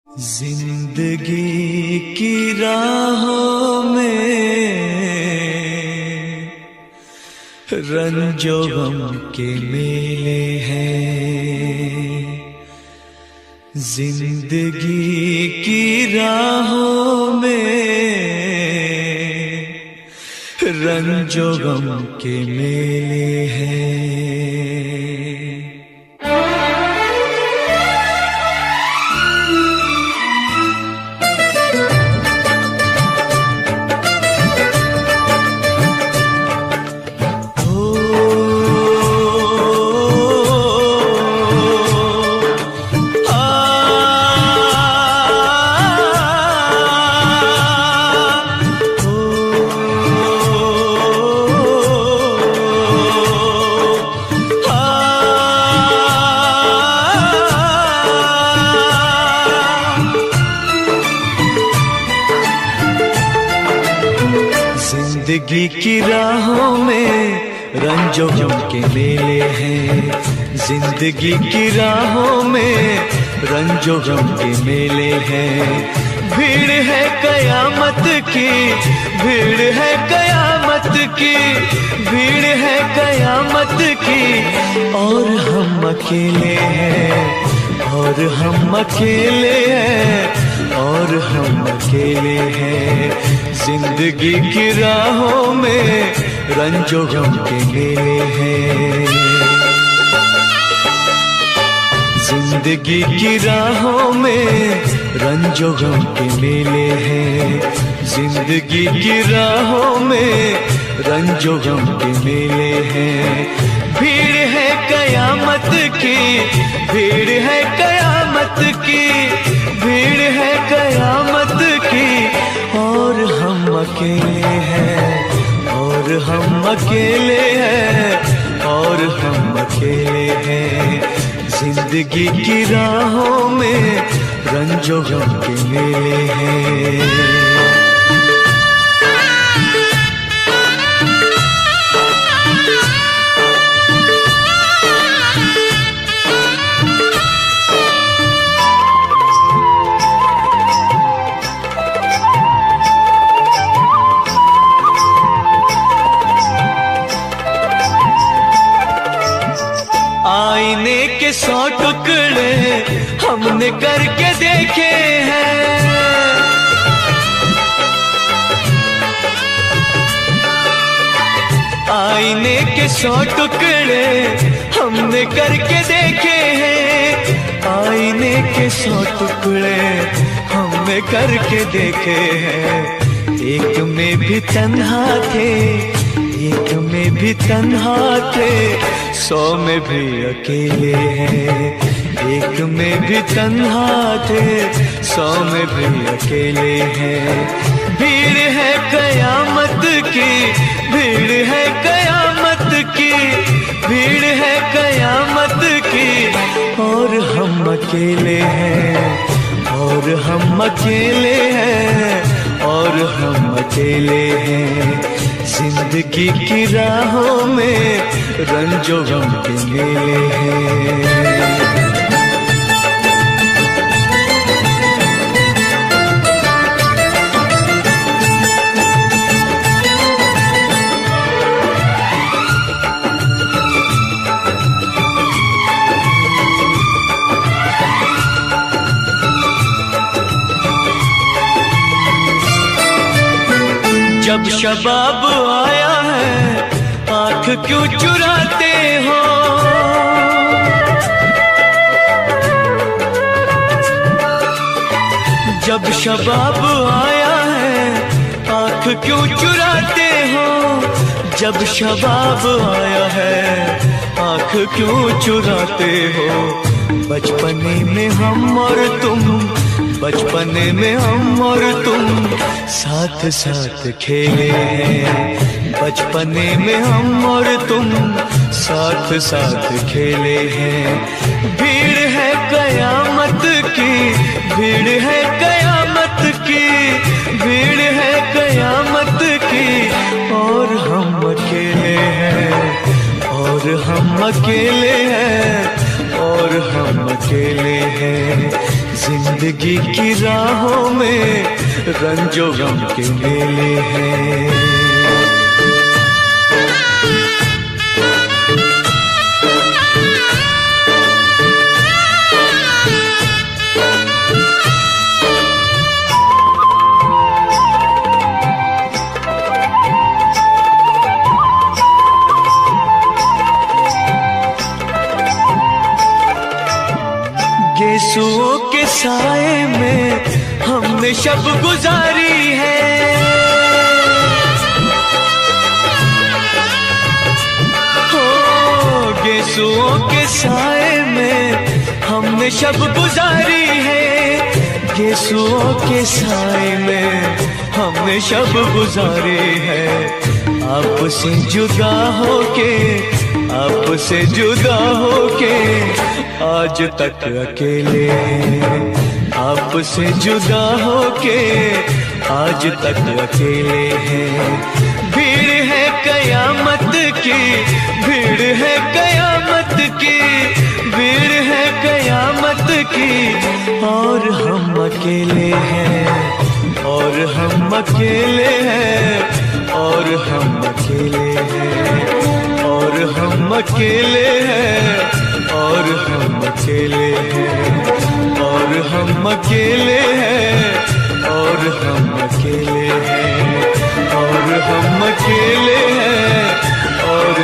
जिंदगी की राहों में रंजो गम के मेले हैं। जिंदगी की राहों में रंजो गम के मेले हैं। जिंदगी की राहों में रंजो गम के मेले हैं। जिंदगी की राहों में रंजो गम के मेले हैं। भीड़ है कयामत की, भीड़ है कयामत की, भीड़ है कयामत की, और हम अकेले हैं, और हम अकेले हैं, और हम अकेले हैं। जिंदगी की राहों में रंजो गम के मेले हैं। जिंदगी की राहों में रंजो गम के मेले हैं। जिंदगी की राहों में रंजो गम के मेले हैं। भीड़ है कयामत की, भीड़ है कयामत की, भीड़ है कयामत की, और हम अकेले हैं, और हम अकेले हैं, और हम अकेले हैं। जिंदगी की राहों में रंजो गम के मेले हैं। आईने के 100 टुकड़े हमने करके देखे हैं। आईने के 100 टुकड़े हमने करके देखे हैं। आईने के 100 टुकड़े हमने करके देखे हैं। एक में भी तन्हा थे, एक में भी तन्हा थे, 100 में भी अकेले हैं। एक में भी तन्हा थे, 100 में भी अकेले हैं। भीड़ है कयामत की, भीड़ है कयामत की, भीड़ है कयामत की, और हम अकेले हैं, और हम अकेले हैं, और हम अकेले हैं। जिंदगी की राहों में रंजो गम के मेले हैं। जब शबाब आया है आँख क्यों चुराते हो। जब शबाब आया है आँख क्यों चुराते हो। जब शबाब आया है आँख क्यों चुराते हो। बचपने में हम और तुम, बचपने में हम और तुम साथ साथ खेले हैं। बचपने में हम और तुम साथ साथ खेले हैं। भीड़ है कयामत की, भीड़ है कयामत की, भीड़ है कयामत की, और हम अकेले हैं, और हम अकेले हैं, और हम अकेले हैं। जिंदगी की राहों में रंजो गम के मेले हैं। गेसुओं के साए में हमने शब गुजारी है, हो गेसुओं के साए में हमने शब गुजारी है। गेसुओं के साए में हमने शब गुजारी है। आपसे जुदा होके, आपसे जुदा होके आज तक अकेले हैं। आपसे जुदा होके आज तक अकेले हैं। भीड़ है कयामत की, भीड़ है कयामत की, भीड़ है कयामत की, और हम अकेले हैं, और हम अकेले हैं, और हम अकेले हैं, और हम अकेले हैं, और हम अकेले हैं, और हम अकेले हैं, और हम अकेले हैं, और हम अकेले हैं, और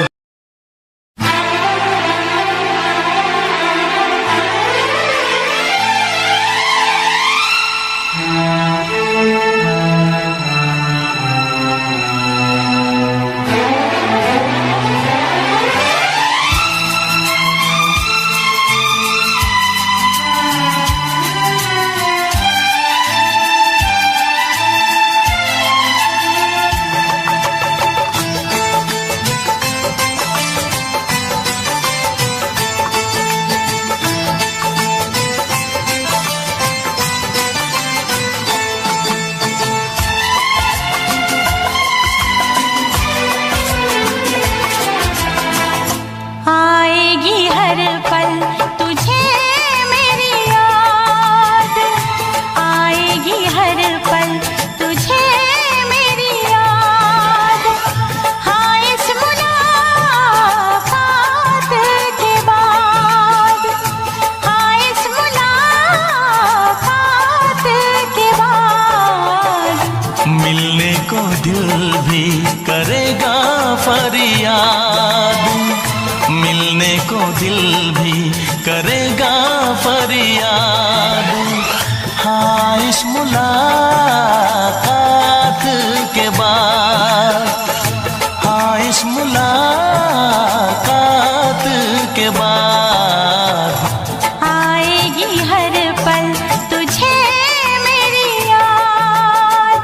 करेगा फरियाद, मिलने को दिल भी करेगा फरियाद। हाँ इस मुलाकात के बाद, हाँ इस मुलाकात के बाद आएगी हर पल तुझे मेरी याद।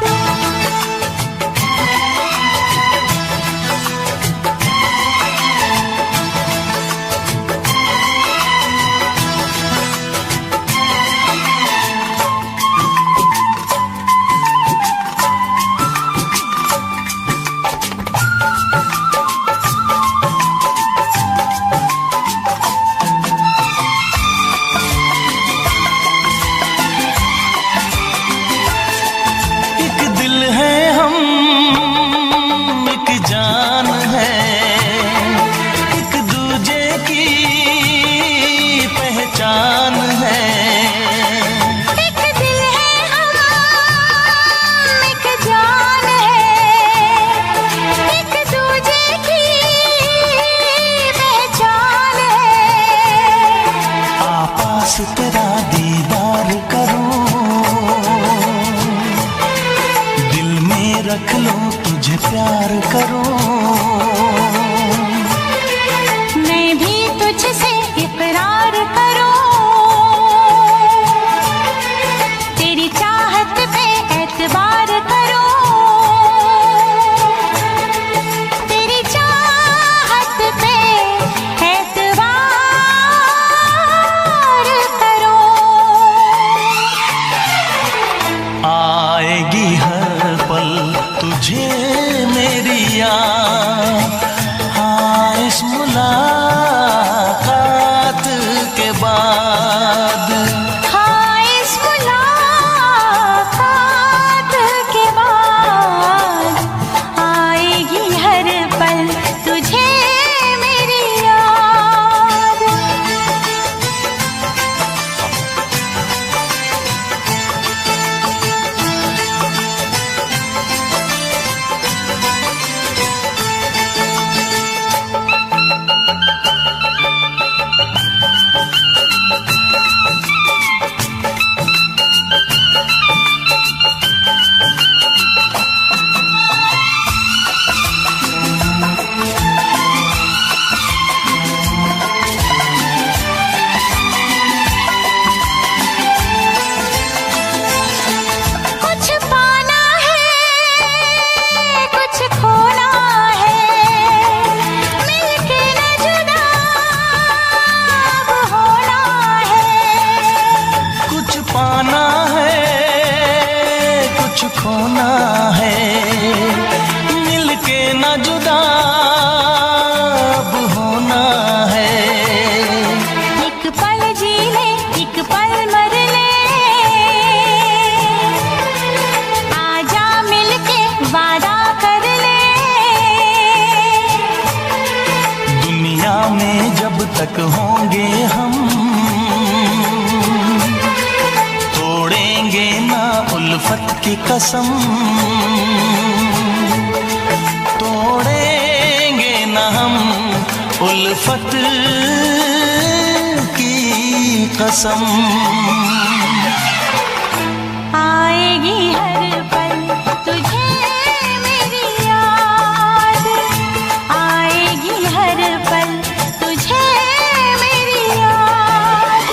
तेरा दीदार करूं, दिल में रख लो तुझे प्यार करूं। मैं भी तुझसे इकरार करूं, तेरी चाहत पे एतबार करूं, तेरी चाहत पे आएगी हर पल तुझे मेरी याद। उल्फत की कसम, तोड़ेंगे न हम उल्फत की कसम। आएगी हर पल तुझे मेरी याद, आएगी हर पल तुझे मेरी याद।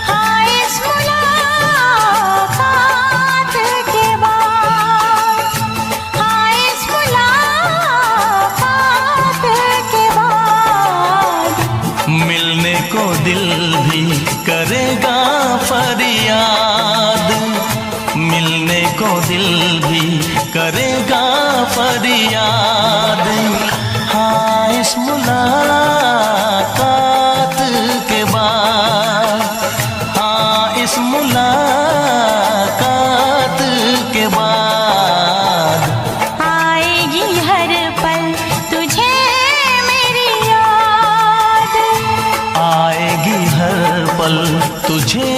हाँ इस मुलाकात के बाद, हाँ इस मुलाकात के बाद मिलने को दिल भी करेगा फरियाद, मिलने को दिल भी करेगा फरियाद। हाँ इस मुलाकात के बाद, हाँ इस मुलाकात के बाद आएगी हर पल तुझे मेरी याद, आएगी हर पल तुझे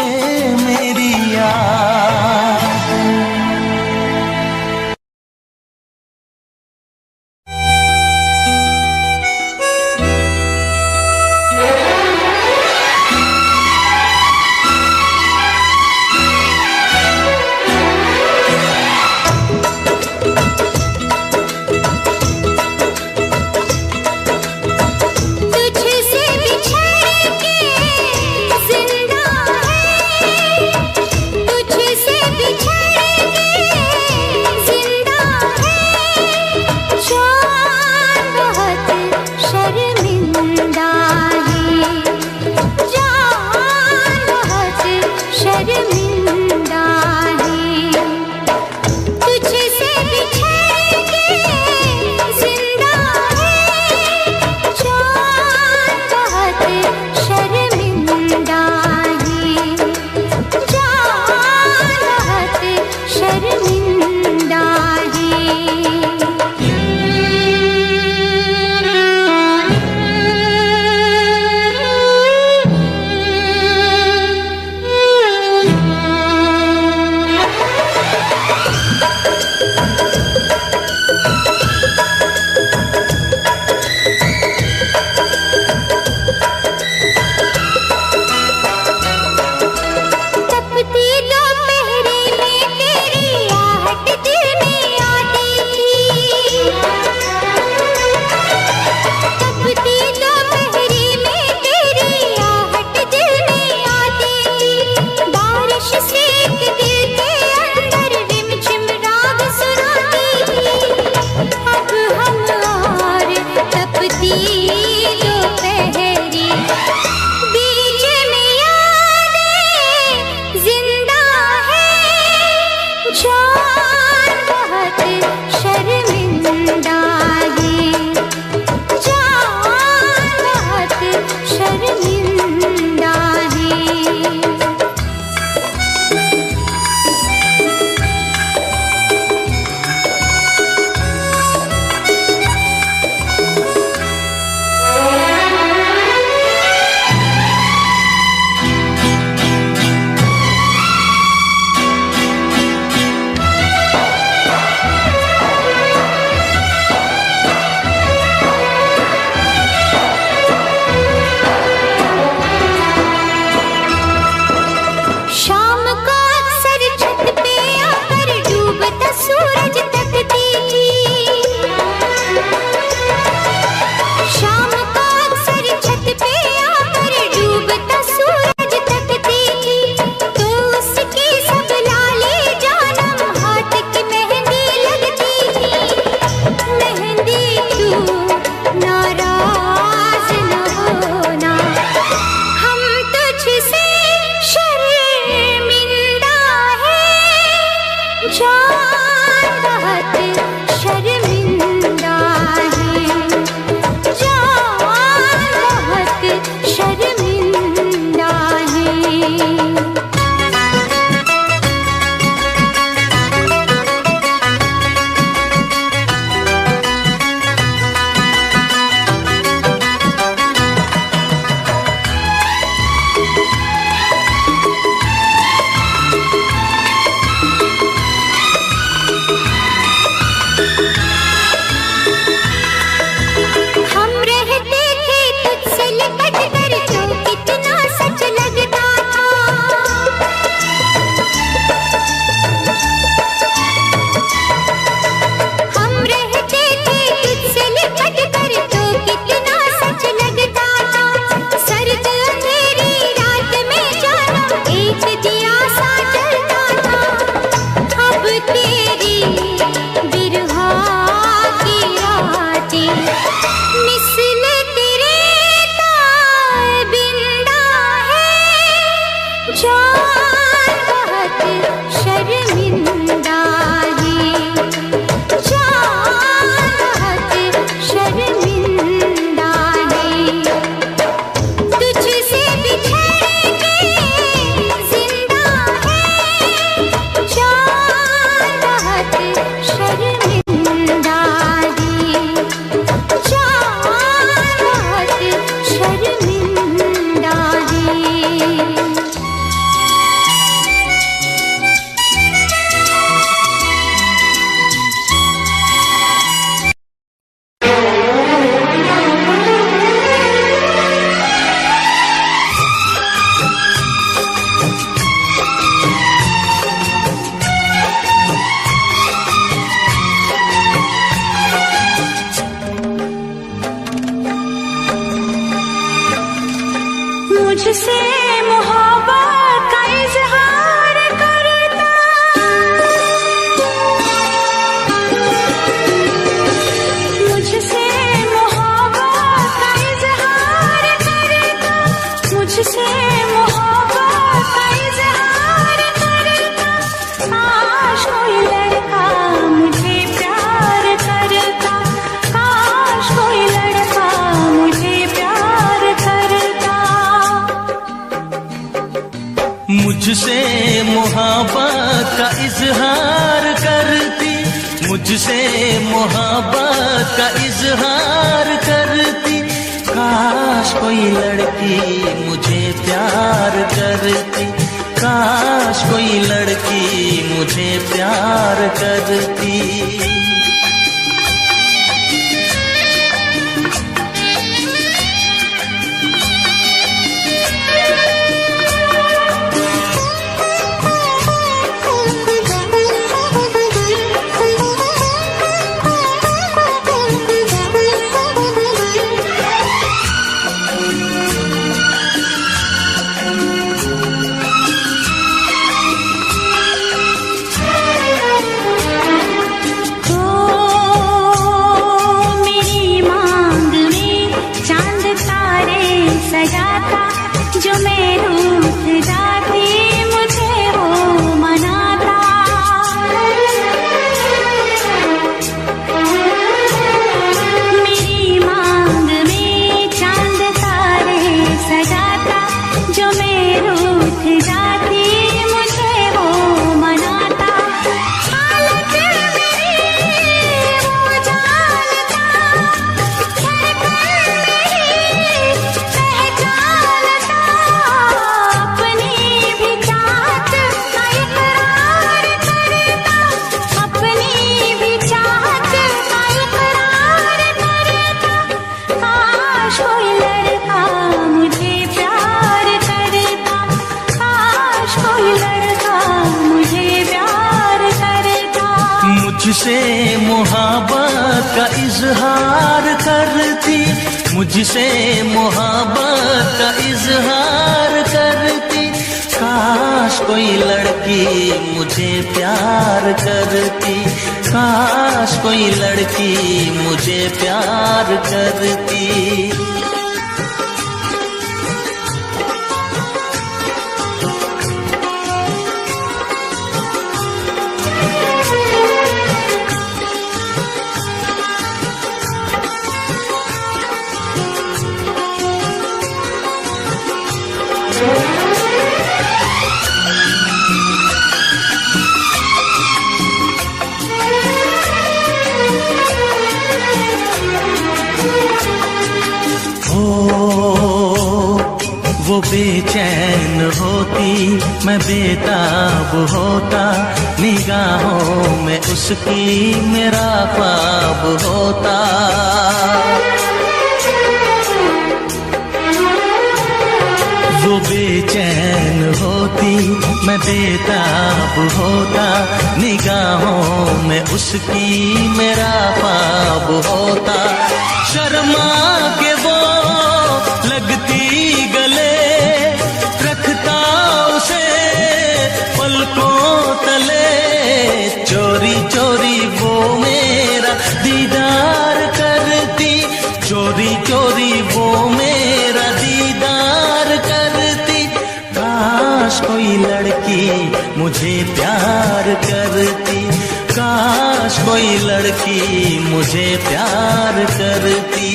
मेरी याद। मुझसे मोहब्बत का इजहार करती, मुझसे मोहब्बत का इजहार करती। काश कोई लड़की मुझे प्यार करती, काश कोई लड़की मुझे प्यार करती। जो मैं रूठ जाती मुझे वो मनाता। मेरी मांग में चांद तारे सजाता, जो मैं रूठ जाती मुझे वो मनाता। हालत मेरी वो जानता, धड़कन मेरी पहचानता। अपनी भी चाहत का इकरार करता, अपनी भी चाहत का इकरार करता। काश कोई लड़का मुझे प्यार करता, काश कोई लड़का मुझे प्यार करता। मुझसे मोहब्बत का इजहार करती, मुझसे मोहब्बत का इजहार करती। काश कोई लड़की मुझे प्यार करती, काश कोई लड़की मुझे प्यार करती। वो बेचैन होती, मैं बेताब होता, निगाहों में उसकी मेरा ख्वाब होता। वो बेचैन होती, मैं बेताब होता, निगाहों में उसकी मेरा ख्वाब होता। शर्मा के वो लगती गले, रखता उसे पलकों तले। चोरी चोरी वो मेरा दीदार करती, चोरी चोरी वो मेरा दीदार करती। काश कोई लड़की मुझे प्यार करती, काश कोई लड़की मुझे प्यार करती।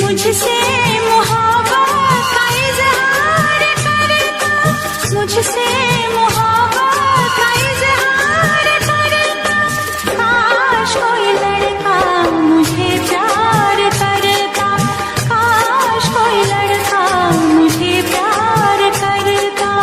मुझसे मोहब्बत का इजहार करता, मुझसे मोहब्बत का इजहार करता। काश कोई लड़का मुझे प्यार करता, काश कोई लड़का मुझे प्यार करता।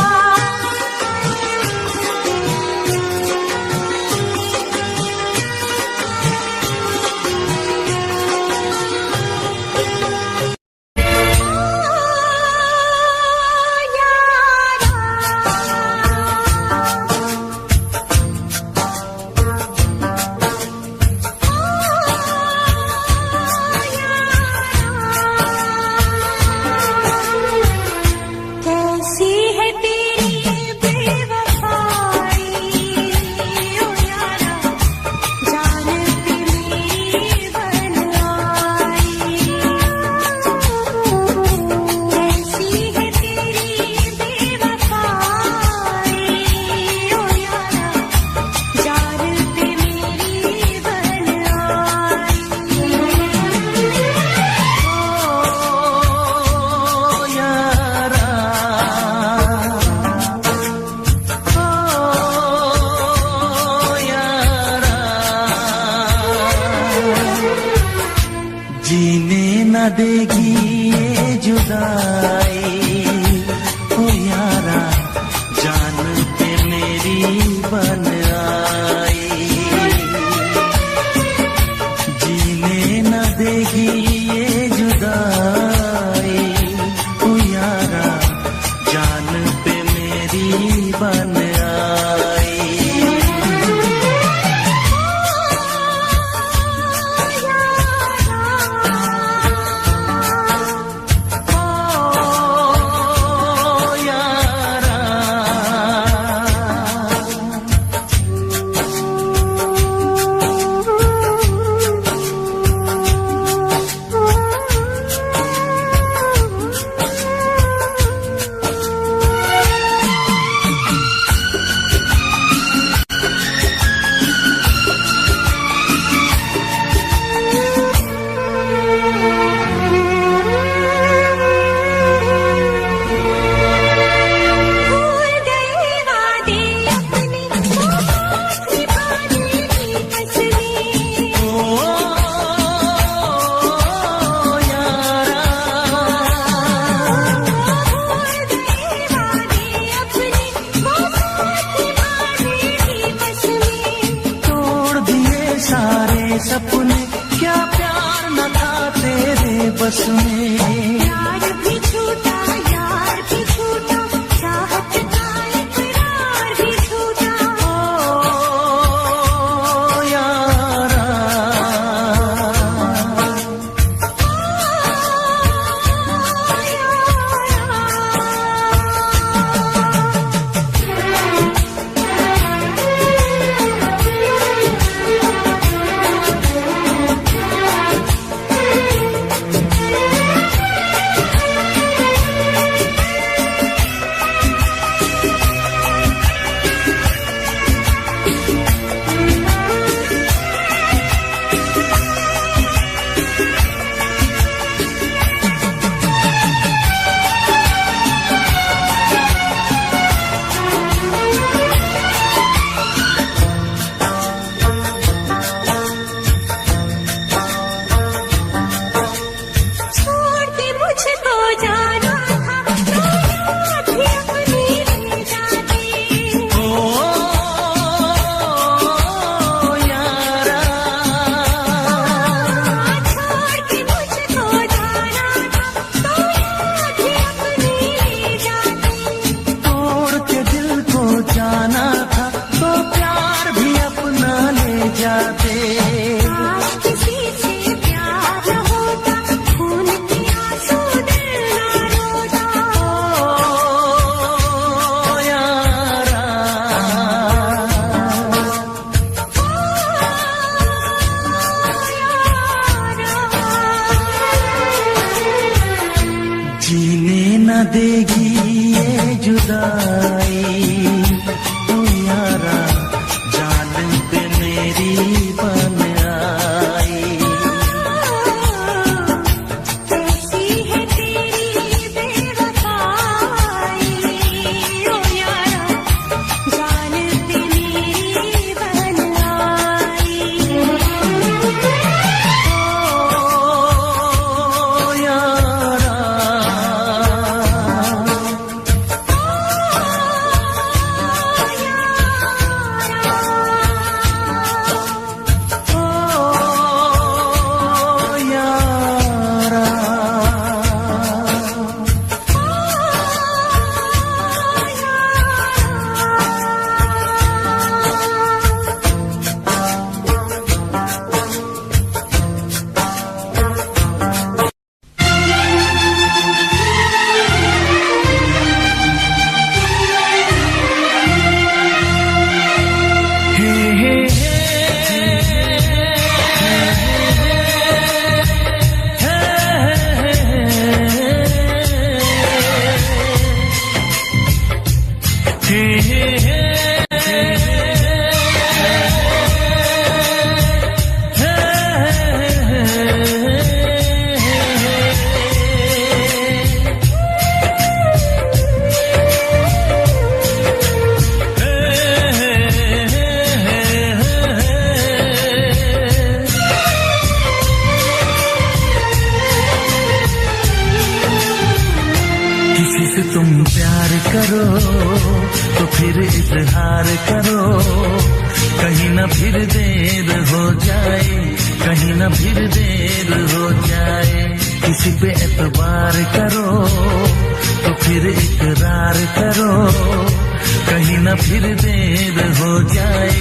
देगी ये जुदाई, ओ यारा जान पे मेरी बन आई, जीने न देगी ये जुदाई, ओ यारा जान पे मेरी बन आई। सपने क्या प्यार न था तेरे बस में, यार भी छूटा, यार भी छूटा, चाहत का इकरार भी छूटा। ओ यारा जाना था तो प्यार भी अपना ले जाते। आज किसी से प्यार न होता, खून के आंसू दिल न रोता। ओ यारा जीने न देगी ये जुदाई, ओ यारा जान पे मेरी बन आई। कैसी है तेरी बेवफाई, ओ यारा जान पे मेरी बन आई। ओ यारा करो तो फिर इजहार करो, कहीं ना फिर देर हो जाए, कहीं ना फिर देर हो जाए। किसी पे एतबार करो तो फिर इकरार करो, कहीं ना फिर देर हो जाए,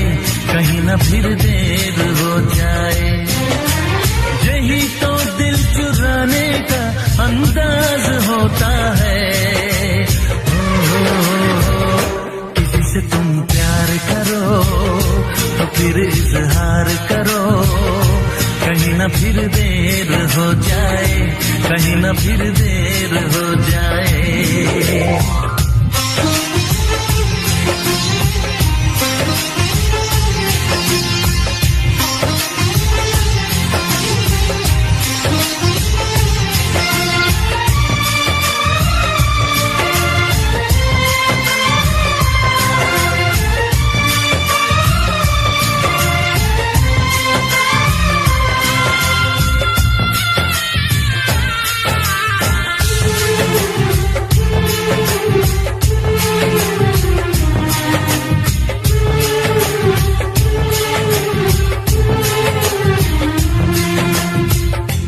कहीं ना फिर देर हो जाए। यही तो दिल चुराने का अंदाज होता है। किसी से तुम प्यार करो तो फिर इजहार करो, कहीं ना फिर देर हो जाए, कहीं ना फिर देर हो जाए।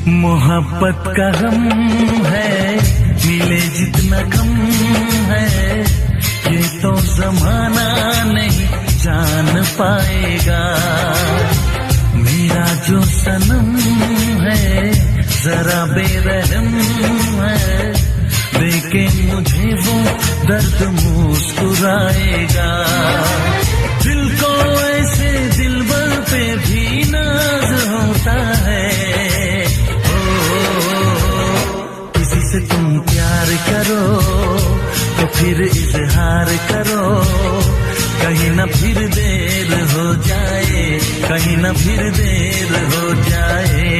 मोहब्बत का गम है, मिले जितना कम है, ये तो जमाना नहीं जान पाएगा। मेरा जो सनम है जरा बेरहम है, देखे मुझे वो दर्द मुस्कुराएगा। दिल को ऐसे दिलबर पे भी नाज होता है। से तुम प्यार करो तो फिर इजहार करो, कहीं ना फिर देर हो जाए, कहीं ना फिर देर हो जाए।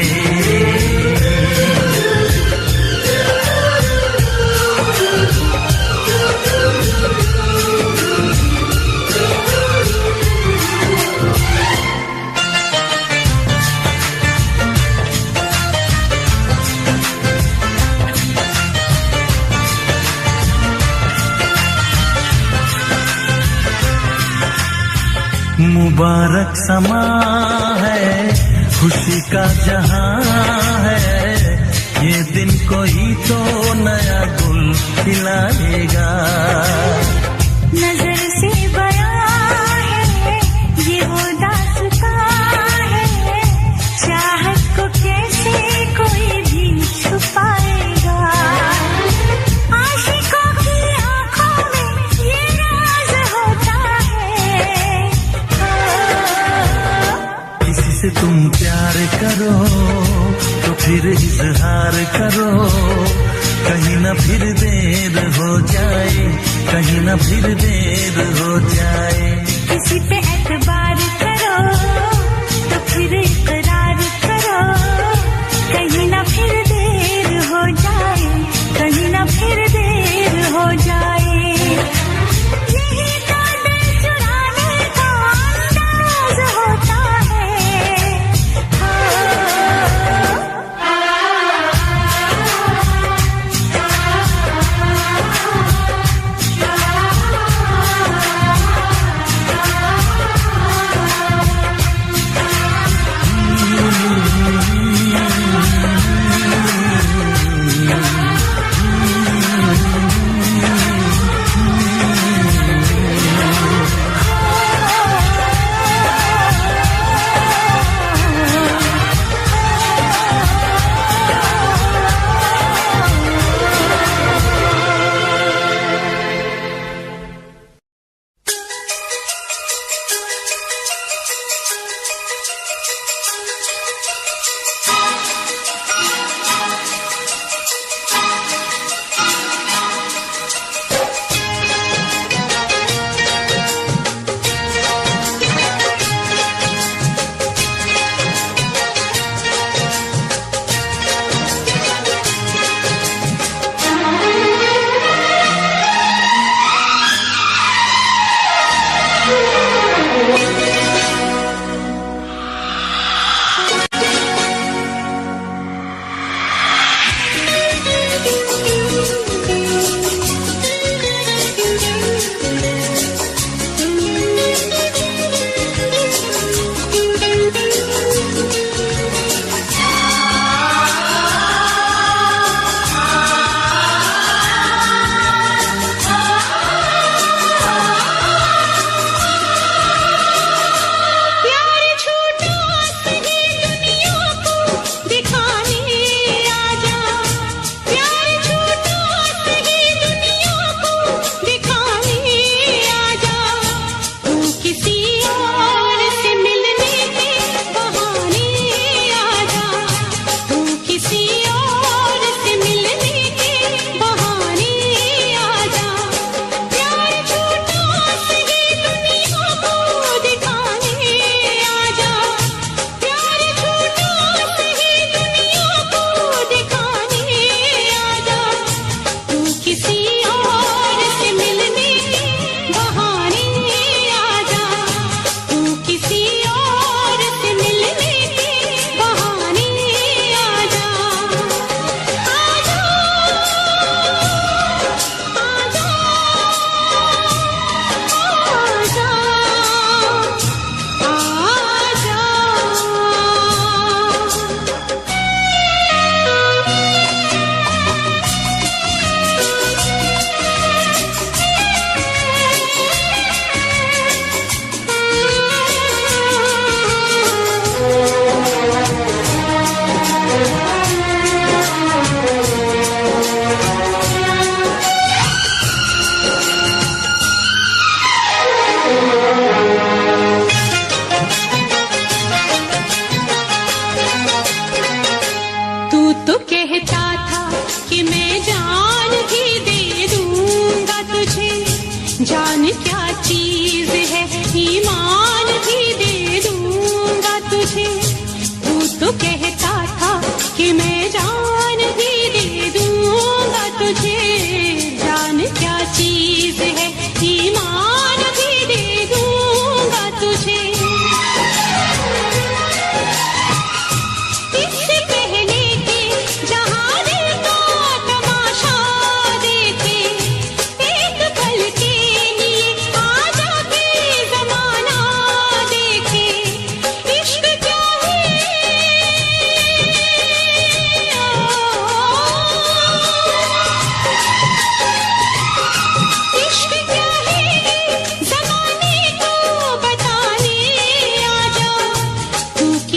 मुबारक समा है, खुशी का जहां है, ये दिन कोई तो नया गुल खिलाएगा। नजर से बयां है ये वो दास्तां है, चाहत को कैसे कोई भी छुपाएगा। आशिकों की आंखों में ये राज होता है। किसी से तुम प्यार करो तो फिर इजहार करो, कहीं ना फिर देर हो जाए, कहीं ना फिर देर हो जाए। किसी पे एतबार करो तो फिर इकरार करो, कहीं ना फिर देर हो जाए, कहीं ना फिर देर हो जाए। यही तो दिल चुराने का अंदाज होता है।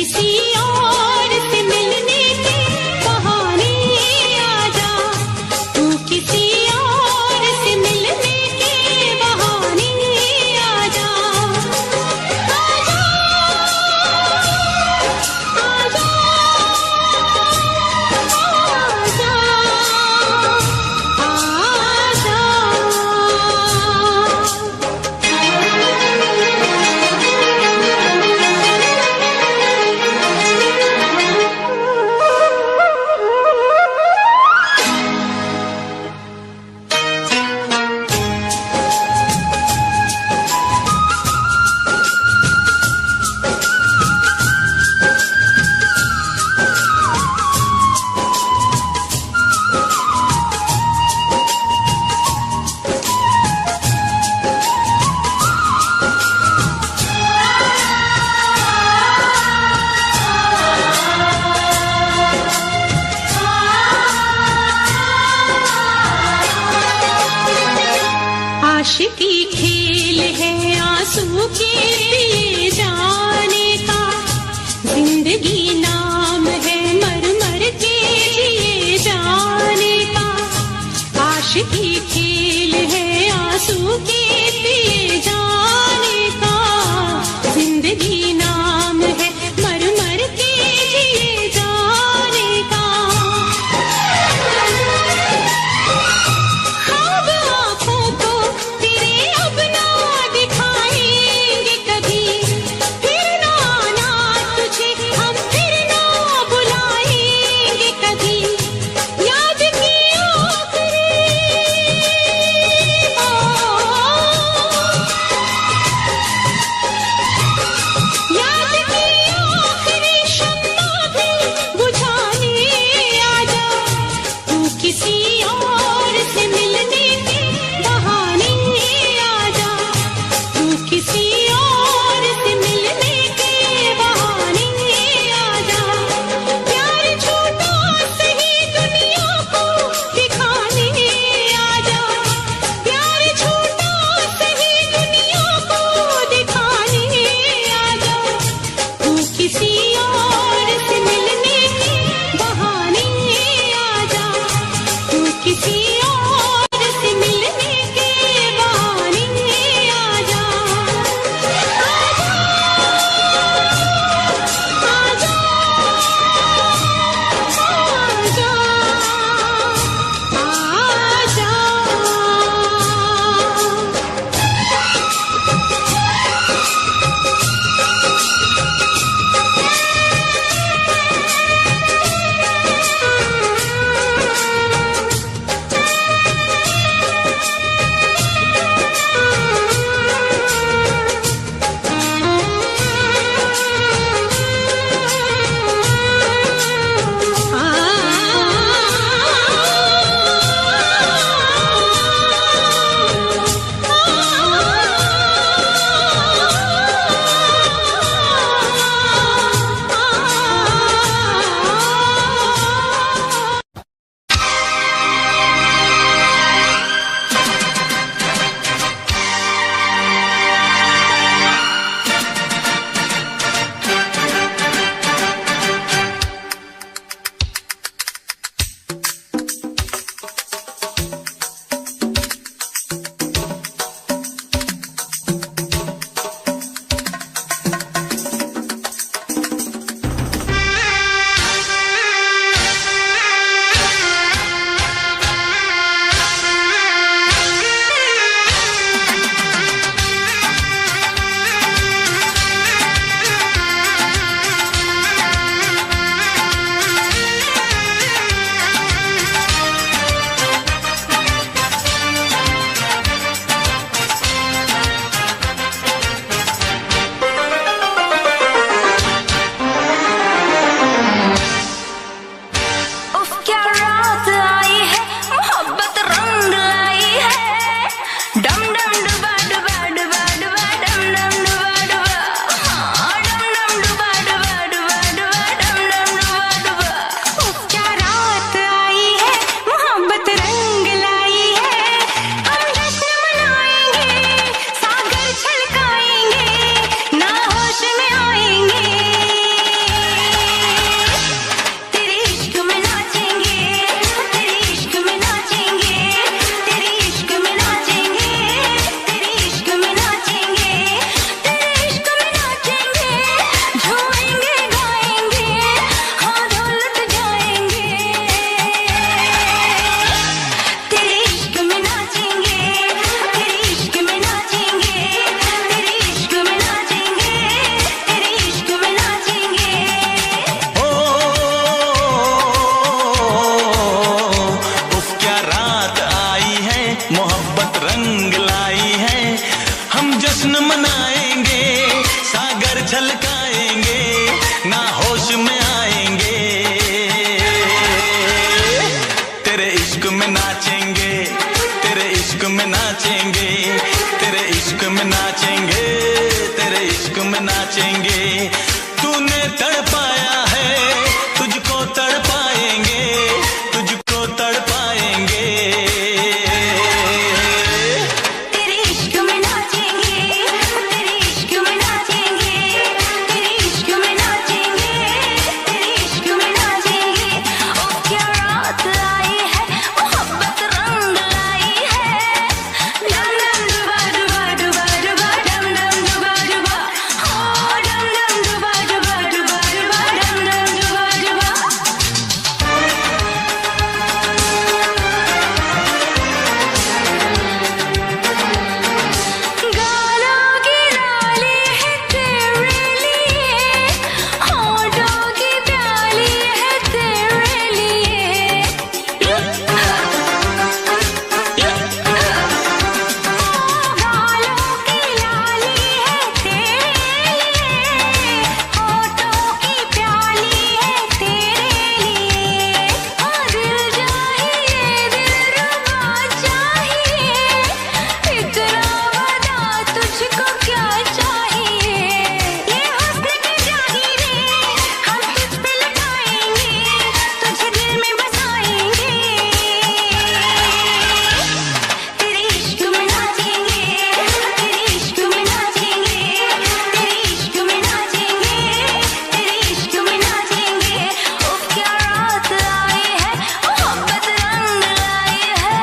किसी और से मिलने के बहाने आजा, तू किसी और से मिलने के बहाने आजा, आजा, आजा, आजा, आजा। झलकाएंगे, ना होश में आएंगे, तेरे इश्क में नाचेंगे, तेरे इश्क में नाचेंगे, तेरे इश्क में नाचेंगे, तेरे इश्क में नाचेंगे। तूने तड़पाया है, तुझको तड़पाएंगे, तुझको तड़पाएंगे। तेरे इश्क में नाचेंगे, तेरे इश्क में नाचेंगे, तेरे इश्क में नाचेंगे, तेरे इश्क में नाचेंगे। ओ क्या रात आई है, मोहब्बत रंग लाई है। डम डम डुबा डुबा डुबा डुबा, डम डम डुबा डुबा, ओ डम डम डुबा डुबा डुबा डुबा, डम डम डुबा डुबा। गालों की लाली है तेरे लिए, होठों की प्याली है तेरे लिए। गालों की लाली है तेरे लिए, होठों की प्याली है तेरे लिए। दिल चाहिए, दिलरुबा चाहिए, इतना बता तुझको क्या चाहिए। ये हुस्न की जागीरें हम तुझ पे लुटाएंगे, तुझे दिल में बसाएंगे। तेरे इश्क में नाचेंगे, तेरे इश्क में नाचेंगे, तेरे इश्क में नाचेंगे, तेरे इश्क में नाचेंगे। ओ क्या रात आई है, मोहब्बत रंग लाई है।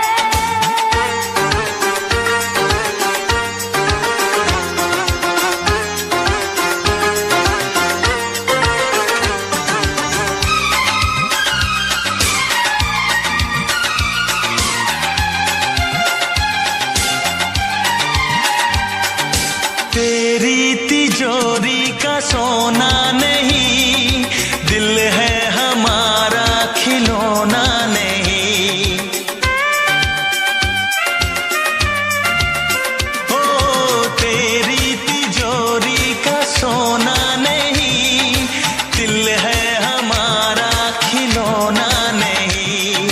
तेरी तिजोरी का सोना नहीं, दिल है हमारा खिलौना नहीं। ओ तेरी तिजोरी का सोना नहीं, दिल है हमारा खिलौना नहीं।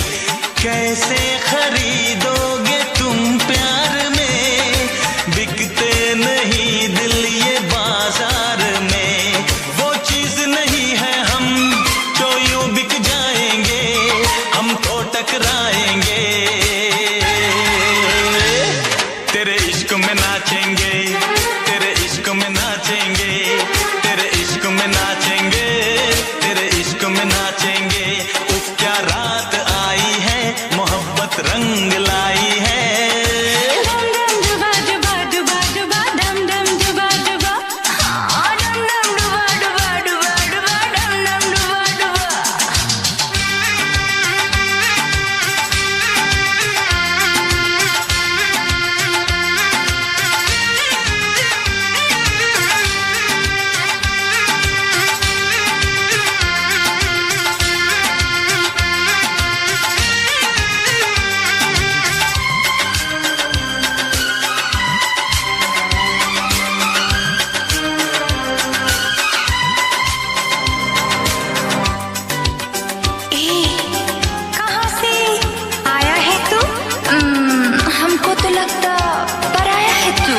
कैसे खरीदोगे तुम प्यार में, बिकते नहीं दिल ये बाजार में। वो चीज नहीं है हम जो यूं बिक जाएंगे, हम तो टकराएंगे। तेरे इश्क में नाचेंगे, तेरे इश्क में नाचेंगे, तेरे इश्क में नाचेंगे, तेरे इश्क में नाचेंगे। उफ क्या रात आई है, मोहब्बत रंग लाई है। डम डम डुबा डुबा डुबा डुबा, डम डम डुबा डुबा, हाँ डम डम डुबा डुबा डुबा डुबा, डम डम डुबा डुबा। कहाँ से आया है तू? हमको तो लगता पराया है तू।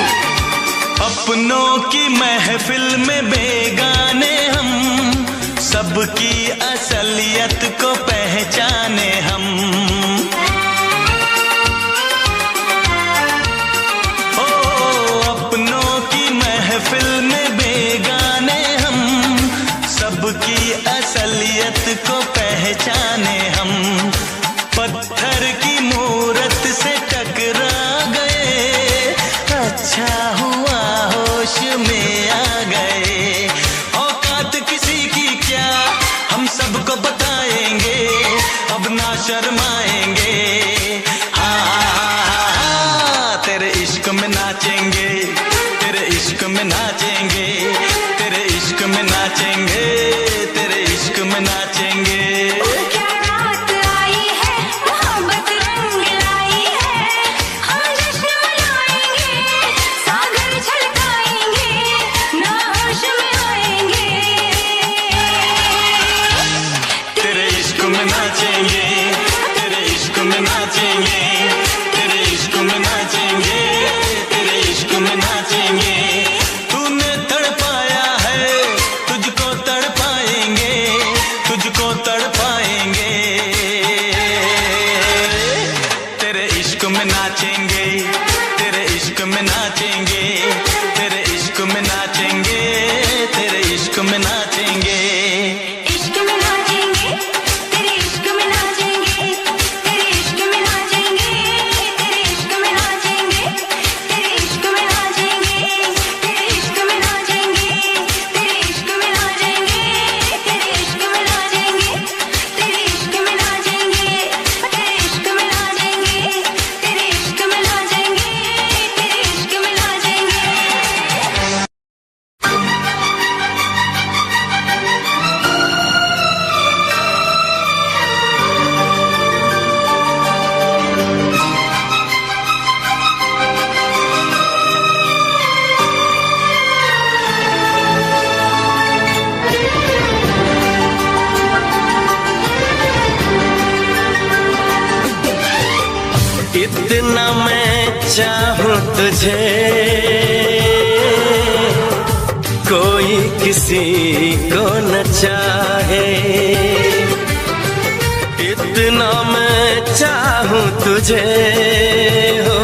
अपनों की महफिल में बेगाने हम, सबकी असलियत को पहचाने हम। ओ अपनों की महफिल में बेगाने हम, सबकी असलियत को पहचाने हम। पत्थर की मूरत से टकरा गए, अच्छा हुआ होश में आ गए। औकात किसी की क्या, हम सबको बताएंगे, अब ना शर्माएंगे। इतना मैं चाहूं तुझे कोई किसी को न चाहे, इतना मैं चाहूं तुझे हो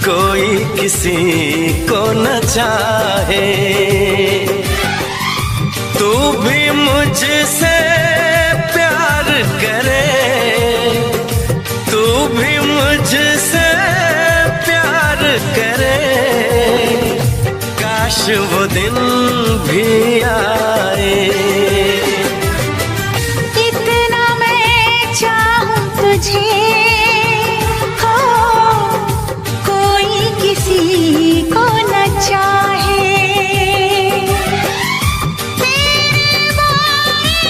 कोई किसी को न चाहे। तू भी मुझसे प्यार करे, तू भी मुझसे प्यार करे, काश वो दिन भी आए। इतना मैं चाहूं तुझे हो कोई किसी को न चाहे। तेरे बारे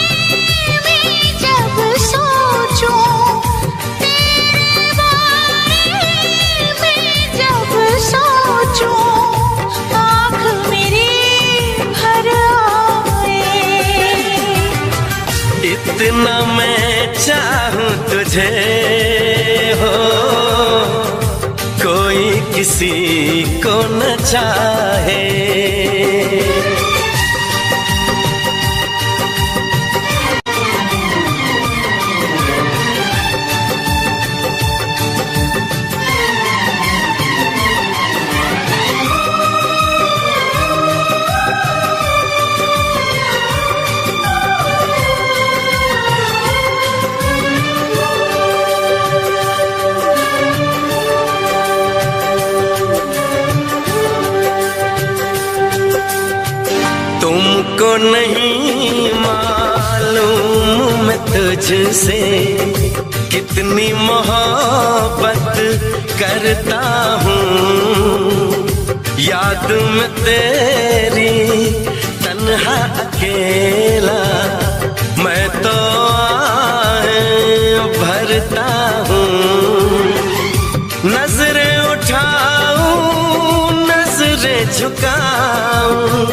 में जब सोचूं, तेरे बारे में जब सोचूं, आँख मेरी भर आए। इतना मैं चाहूं तुझे हो कोई किसी को न चाहे। तुमको नहीं मालूम मैं तुझसे कितनी मोहब्बत करता हूँ। याद में तेरी तन्हा अकेला मैं तो आहें भरता हूँ। नजरें उठाऊं नजरें झुकाऊं,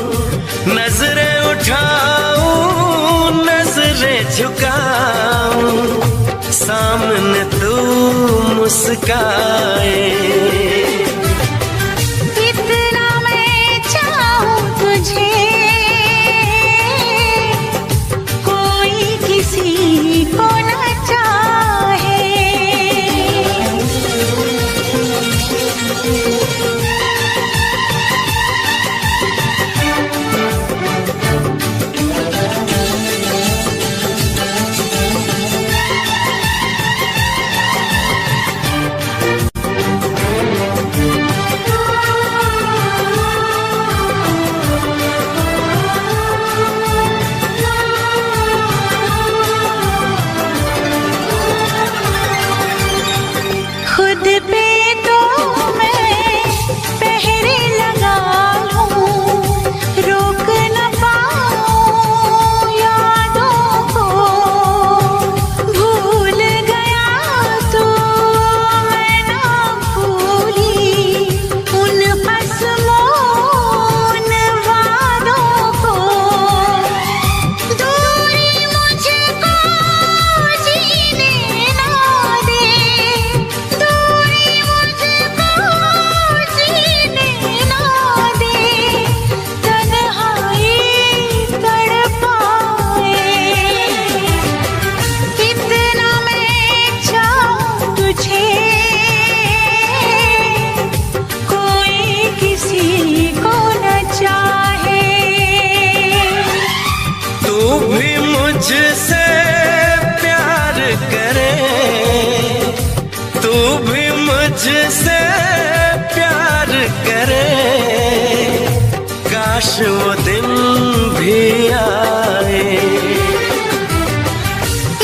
नजरें उठाऊं नजरें झुकाऊं, सामने तू मुस्काए। इतना मैं चाहूं तुझे कोई किसी को न चाहे। खुद पे तो मैं पहरे लगा लूं, रोक न पाऊं यादों को। भूल गया तो मैं ना भूली उन असमोन वादों को। दूरी मुझको जीने ना दे, दूरी मुझको जीने ना दे, तन्हाई तड़पाए। इतना मैं चाहूं तुझे कोई किसी को न चाहे। तू भी मुझसे प्यार करे, तू भी मुझसे प्यार करे, काश वो दिन भी आए।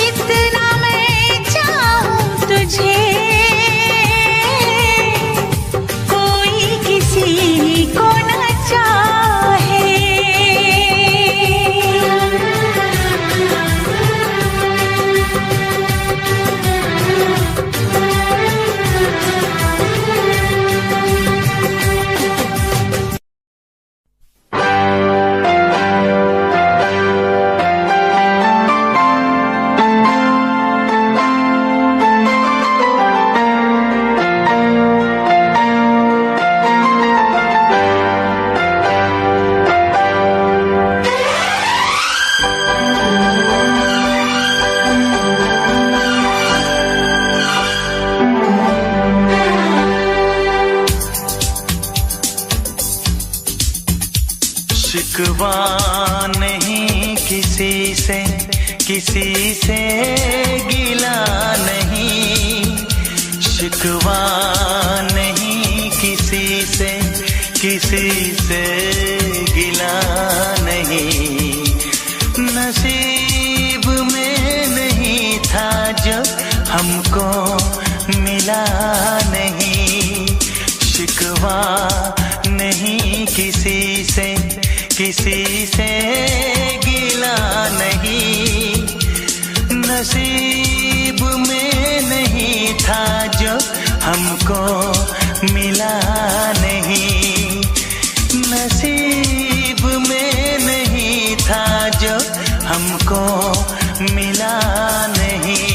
इतना मैं चाहूं तुझे कोई किसी को न चाहे। शिकवा नहीं किसी से, किसी से गिला नहीं, शिकवा नहीं किसी से, किसी से गिला नहीं। नसीब में नहीं था जो हमको मिला नहीं, शिकवा नहीं किसी से, किसी से गिला नहीं। नसीब में नहीं था जो हमको मिला नहीं, नसीब में नहीं था जो हमको मिला नहीं।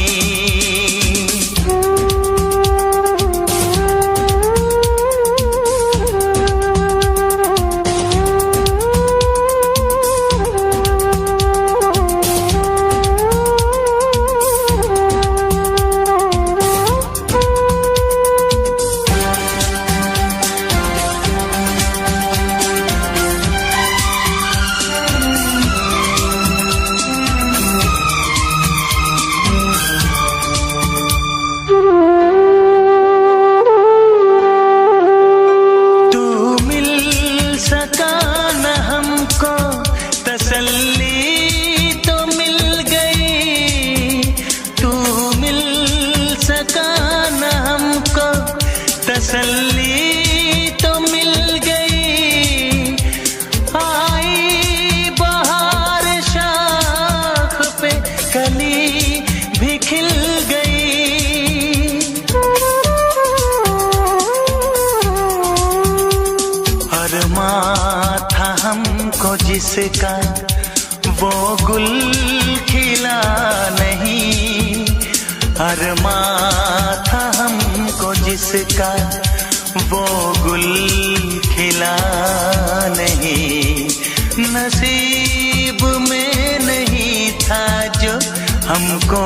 तसल्ली तो मिल गई, आई बहार शाख पे कली भी खिल गई। अरमां था हमको जिसका वो गुल खिला नहीं, अरमां था हमको जिसका वो गुल खिला नहीं। नसीब में नहीं था जो हमको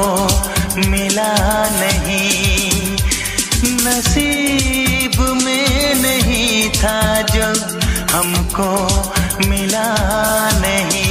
मिला नहीं, नसीब में नहीं था जो हमको मिला नहीं।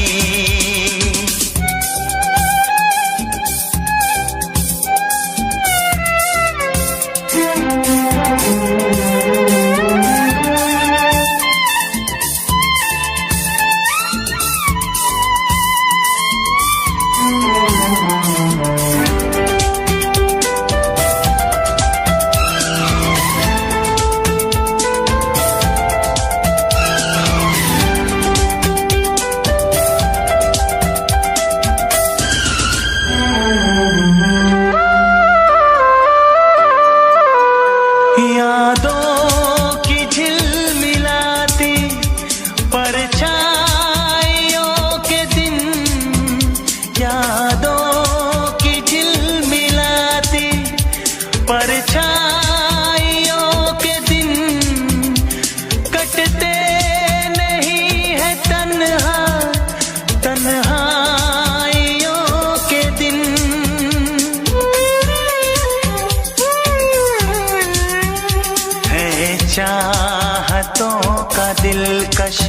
चाहतों का दिलकश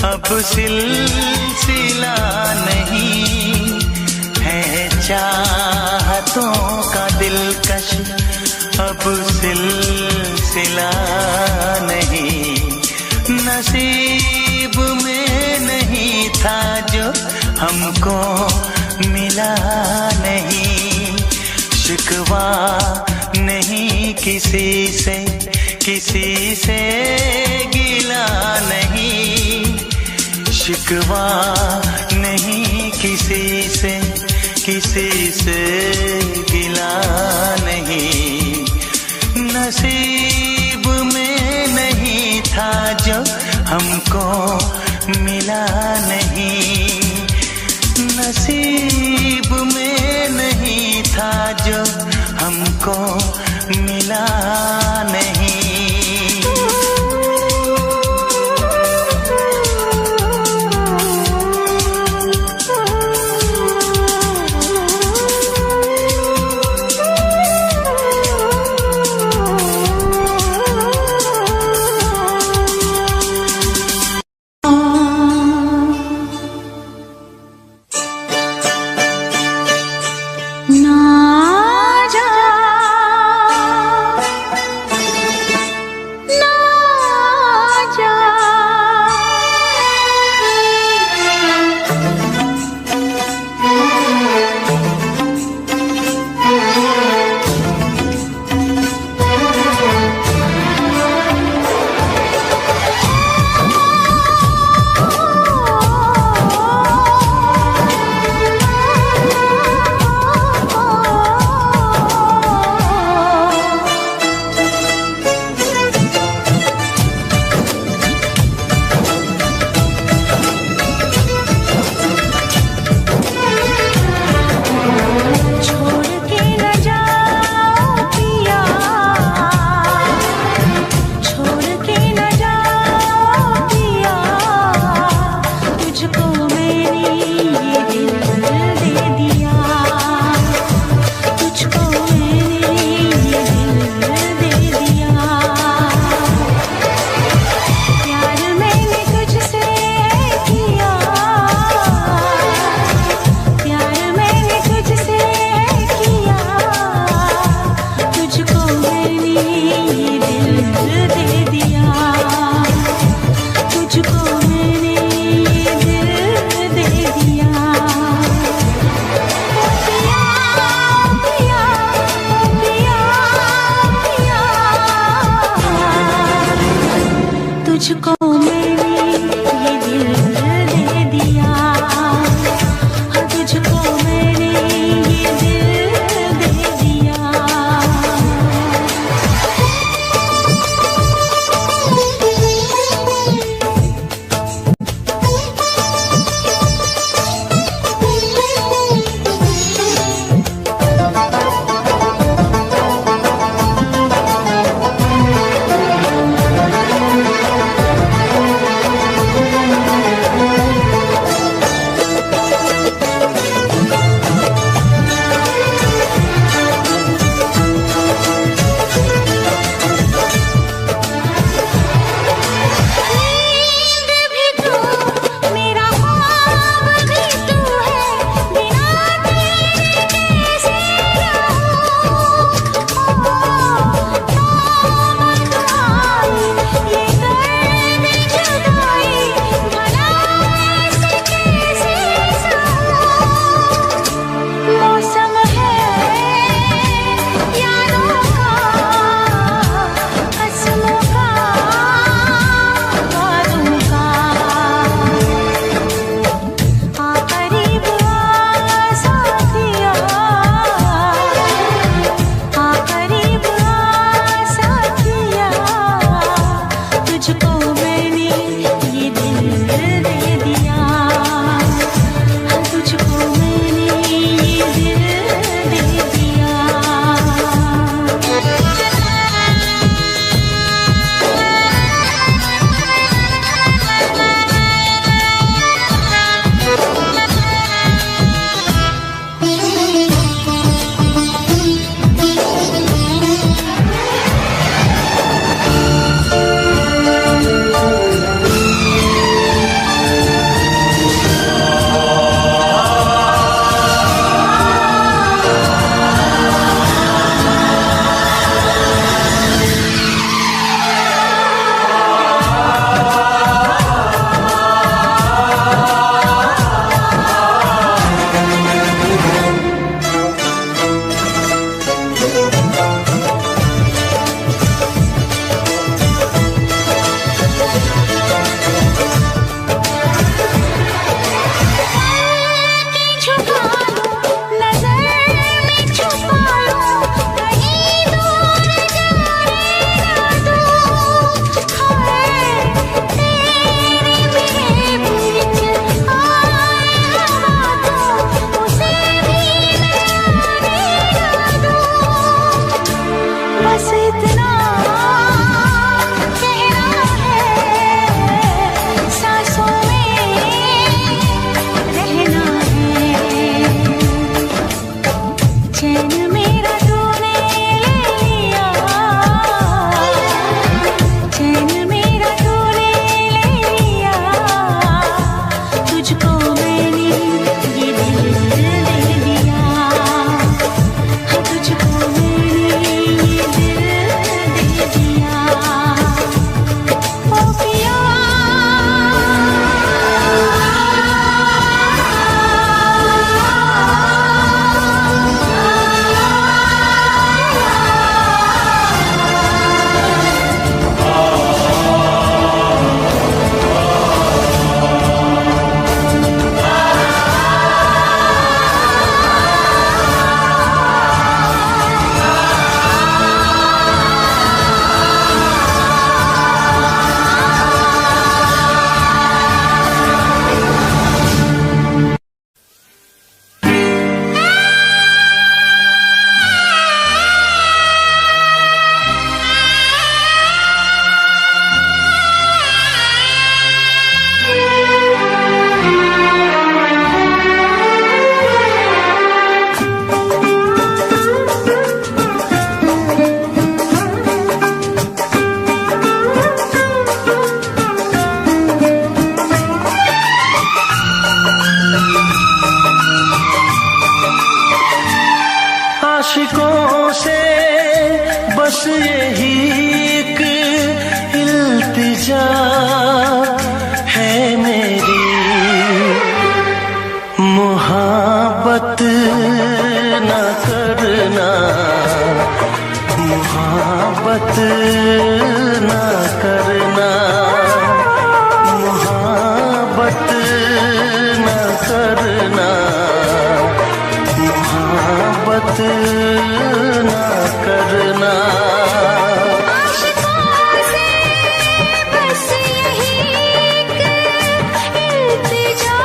अब सिलसिला नहीं है, चाहतों का दिलकश अब सिलसिला नहीं। नसीब में नहीं था जो हमको मिला नहीं, शिकवा नहीं किसी से, किसी से गिला नहीं, शिकवा नहीं किसी से, किसी से गिला नहीं। नसीब में नहीं था जो हमको मिला नहीं, नसीब में नहीं था जो हमको मिला नहीं। यही एक इल्तिजा है मेरी, मोहब्बत न करना, मोहब्बत न करना, मोहब्बत न करना, मोहब्बत न करना। आशिकों से बस यही एक इल्तिजा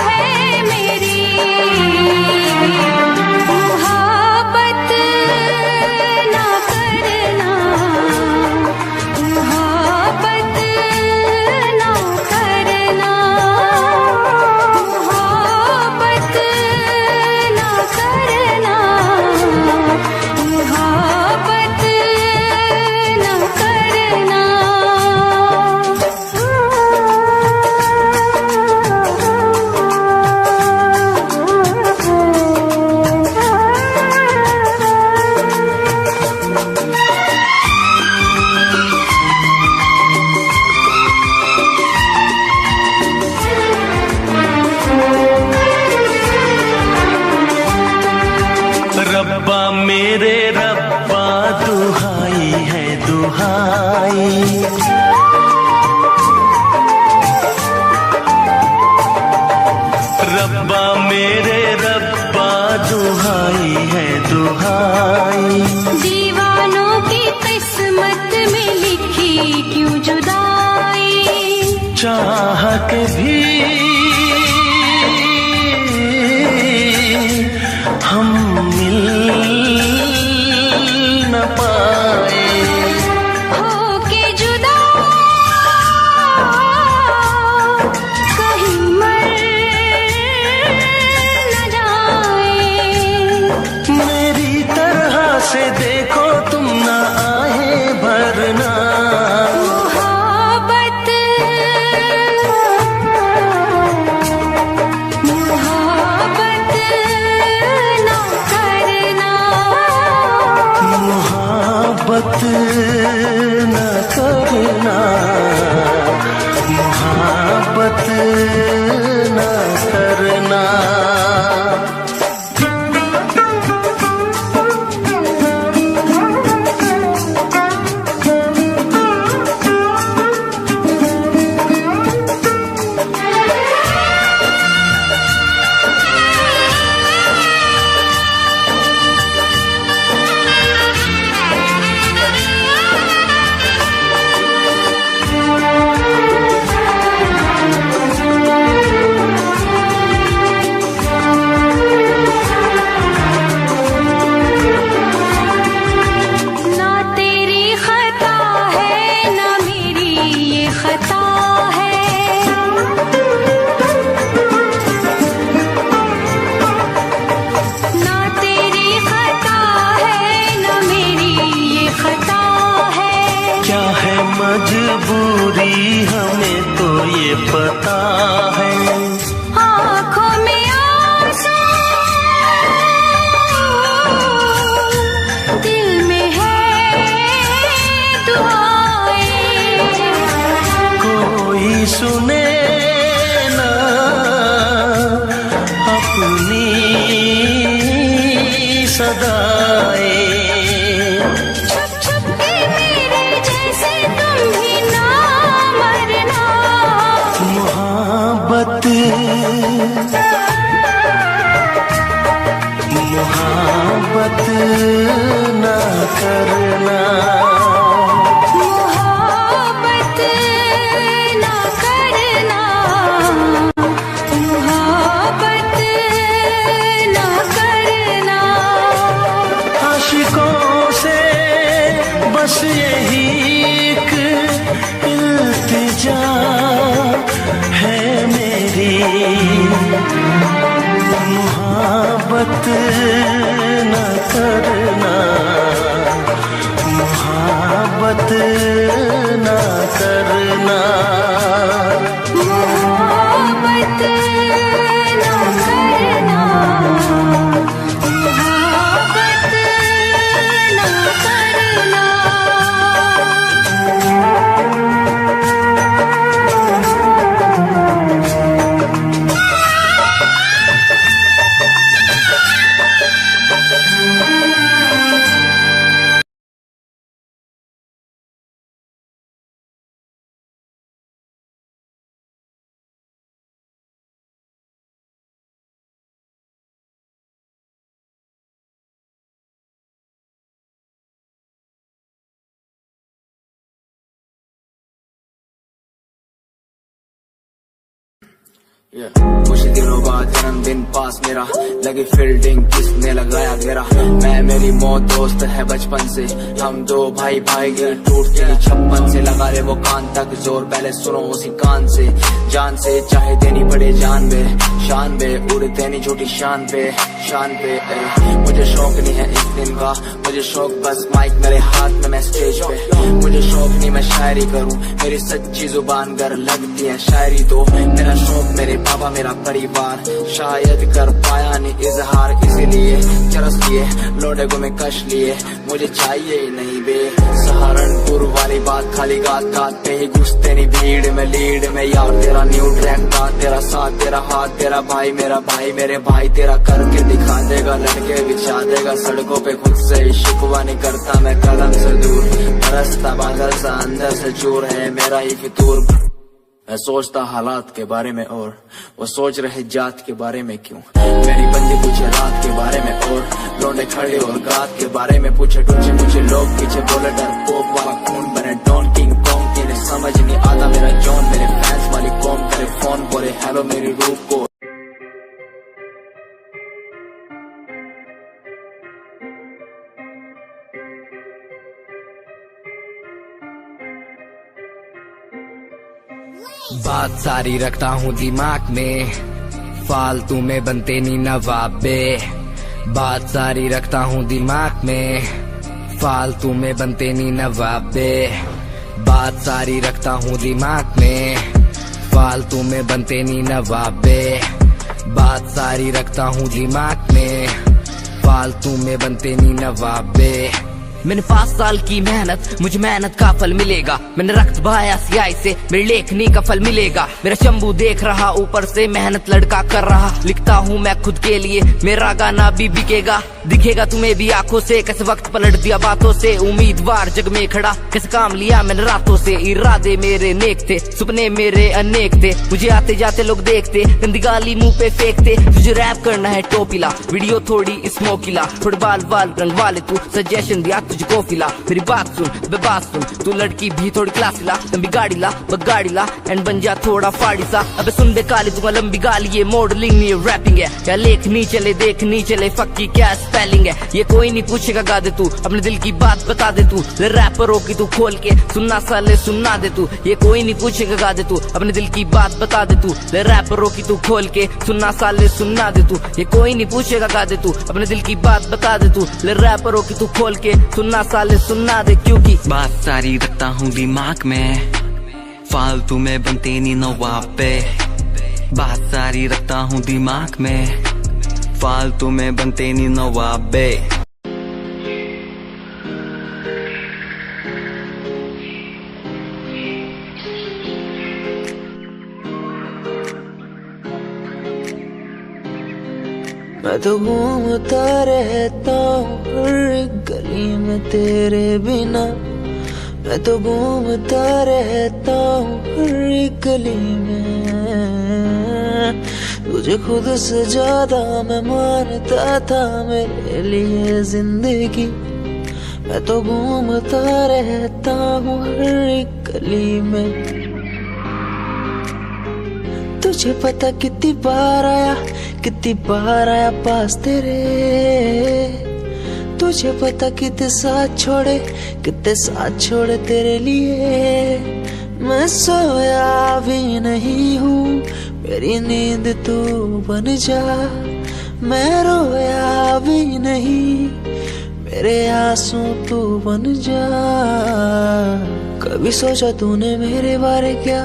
है मेरी, मोहब्बत ना करना, मोहब्बत ना करना, मोहब्बत ना करना, मोहब्बत ना करना। रब्बा मेरे रब्बा दुहाई है दुहाई, रब्बा मेरे रब्बा दुहाई है दुहाई। दीवानों की किस्मत में लिखी क्यों जुदाई, चाह के भी हम मिल न पाए, होके जुदा कहीं मर न जाए। मेरी तरह से देखो तुम ना आए भरना, मोहब्बत मोहब्बत ना करना, मोहब्बत न करना, मोहब्बत न करना। ना तेरी खता है ना मेरी ये खता है, ना तेरी खता है ना मेरी ये खता है। क्या है मजबूरी हमें तो ये पता है, आँखों में आंसू दिल में है दुआएं, कोई सुने ना अपनी सदाएं। छुप छुप के मेरे जैसे तुम भी ना मरना, मोहब्बत मोहब्बत न करना, मोहब्बत ना करना, मोहब्बत ना करना। कुछ दिनों बाद जन्मदिन पास मेरा, लगी फील्डिंग किसने लगाया घेरा। मैं मेरी मौत दोस्त है बचपन से, हम दो भाई भाई गिर टूटते ही छप्पन से। लगा ले वो कान तक जोर, पहले सुनो उसी कान से। जान से चाहे देनी पड़े जान बे, शान बे उड़ते नहीं झूठी शान पे मुझे शौक नहीं है इस दिन का, मुझे शौक बस माइक मेरे हाथ में मैं स्टेज पे। मुझे शौक नहीं मैं शायरी करूं, मेरी सच्ची जुबान गर लगती है शायरी तो। मेरा शौक मेरे बाबा मेरा परिवार, शायद कर पाया नहीं इजहार, इसीलिए चरस लिए लोडे को मैं कश लिए। मुझे चाहिए ही नहीं बे सहारनपुर वाली बात, खाली गात गात पे ही घुसते नहीं भीड़ में लीड में। यार तेरा न्यू ट्रैक था, तेरा साथ तेरा हाथ, तेरा भाई मेरा भाई मेरे भाई तेरा करके दिखा देगा, लड़के बिछा देगा सड़कों पे। खुद से ही शिकवा नहीं करता मैं कलम से दूर, बरसता बादल सा अंदर से चूर है मेरा ही फितूर। मैं सोचता हालात के बारे में और वो सोच रहे जात के बारे में क्यों। मेरी बंदी पूछे रात के बारे में और लौंडे खड़े और गात के बारे में पूछे टूचे मुझे लोग पीछे बोले डर पोक वाला खून बने डॉन किंग कॉन्ग। तेरे समझ नहीं आता मेरा जॉन, मेरे फैंस वाली कौन करे फोन बोले हेलो मेरी रूप को। बात सारी रखता हूँ दिमाग में, फालतू में बनते नहीं नवाबे। बात सारी रखता हूँ दिमाग में, फालतू में बनते नहीं नवाबे। बात सारी रखता हूँ दिमाग में, फालतू में बनते नहीं नवाबे। बात सारी रखता हूँ दिमाग में, फालतू में बनते नहीं नवाबे। मैंने 5 साल की मेहनत, मुझे मेहनत का फल मिलेगा। मैंने रक्त बहाया सियाही से, मेरी लेखनी का फल मिलेगा। मेरा शंभू देख रहा ऊपर से, मेहनत लड़का कर रहा। लिखता हूँ मैं खुद के लिए, मेरा गाना भी बिकेगा। दिखेगा तुम्हें भी आंखों से, कैसे वक्त पलट दिया बातों से। उम्मीदवार जग में खड़ा, कैसे काम लिया मैंने रातों से। इरादे मेरे नेक थे, सपने मेरे अनेक थे। मुझे आते जाते लोग देखते, गंदी गाली मुंह पे फेंकते। तुझे रैप करना है टोपीला, वीडियो थोड़ी स्मोकीला। थोड़े बाल बाल रंग वाले तू, सजेशन दिया तुझको फिला। मेरी बात सुन बे बात सुन, तू लड़की भी थोड़ी क्लासी ला। लंबी गाड़ी ला गाड़ी ला एंड बन जा थोड़ा फाड़ी सा। अबे सुन बे काली दूंगा लंबी गाली, ये मॉडलिंग नहीं रैपिंग है। क्या लेख नहीं चले देख नहीं चले, फक्की क्या स्पेलिंग है। ये कोई नहीं पूछेगा गा दे तू, अपने दिल की बात बता दे तू। रैपर हो की तू खोल के सुनना साले सुनना दे तू। ये कोई नहीं पूछेगा गा दे तू, अपने दिल की बात बता दे तू। रैपर हो की तू खोल के सुनना साले सुनना दे तू। ये कोई नहीं पूछेगा गा दे तू, अपने दिल की बात बता दे तू। रैपर हो की तू खोल के सुनना साले सुनना दे, क्योंकि बात सारी रखता हूँ दिमाग में, फालतू में बनते नहीं नवाबे। बात सारी रखता हूँ दिमाग में, फालतू में बनते नहीं नवाबे। मैं तो घूमता रहता हूँ हर एक गली में तेरे बिना। मैं तो घूमता रहता हूँ हर एक गली में। तुझे खुद से ज्यादा मैं मानता था मेरे लिए जिंदगी। मैं तो घूमता रहता हूँ हर एक गली में। तुझे पता कितनी बार आया पास तेरे। तुझे पता कितने साथ छोड़े तेरे लिए। मैं सोया भी नहीं हूँ, मेरी नींद तू बन जा। मैं रोया भी नहीं, मेरे आंसू तू बन जा। कभी सोचा तूने मेरे बारे क्या,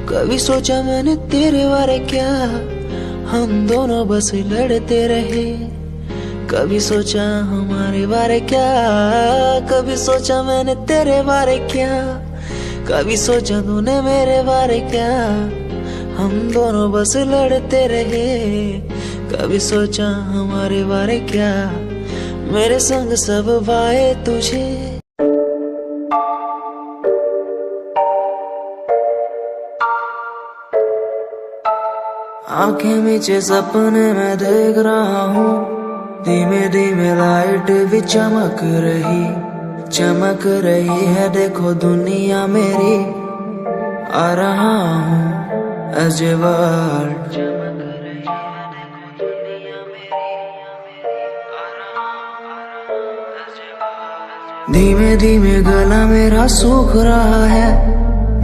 कभी सोचा मैंने तेरे बारे क्या। हम दोनों बस लड़ते रहे, कभी सोचा हमारे बारे क्या। कभी सोचा मैंने तेरे बारे क्या, कभी सोचा तूने मेरे बारे क्या। हम दोनों बस लड़ते रहे, कभी सोचा हमारे बारे क्या। मेरे संग सब भाए तुझे। आंखें मीचे सपने में देख रहा हूँ, धीमे धीमे लाइट भी चमक रही है। देखो दुनिया मेरी, आ रहा हूँ as a world. धीमे धीमे गला मेरा सूख रहा है,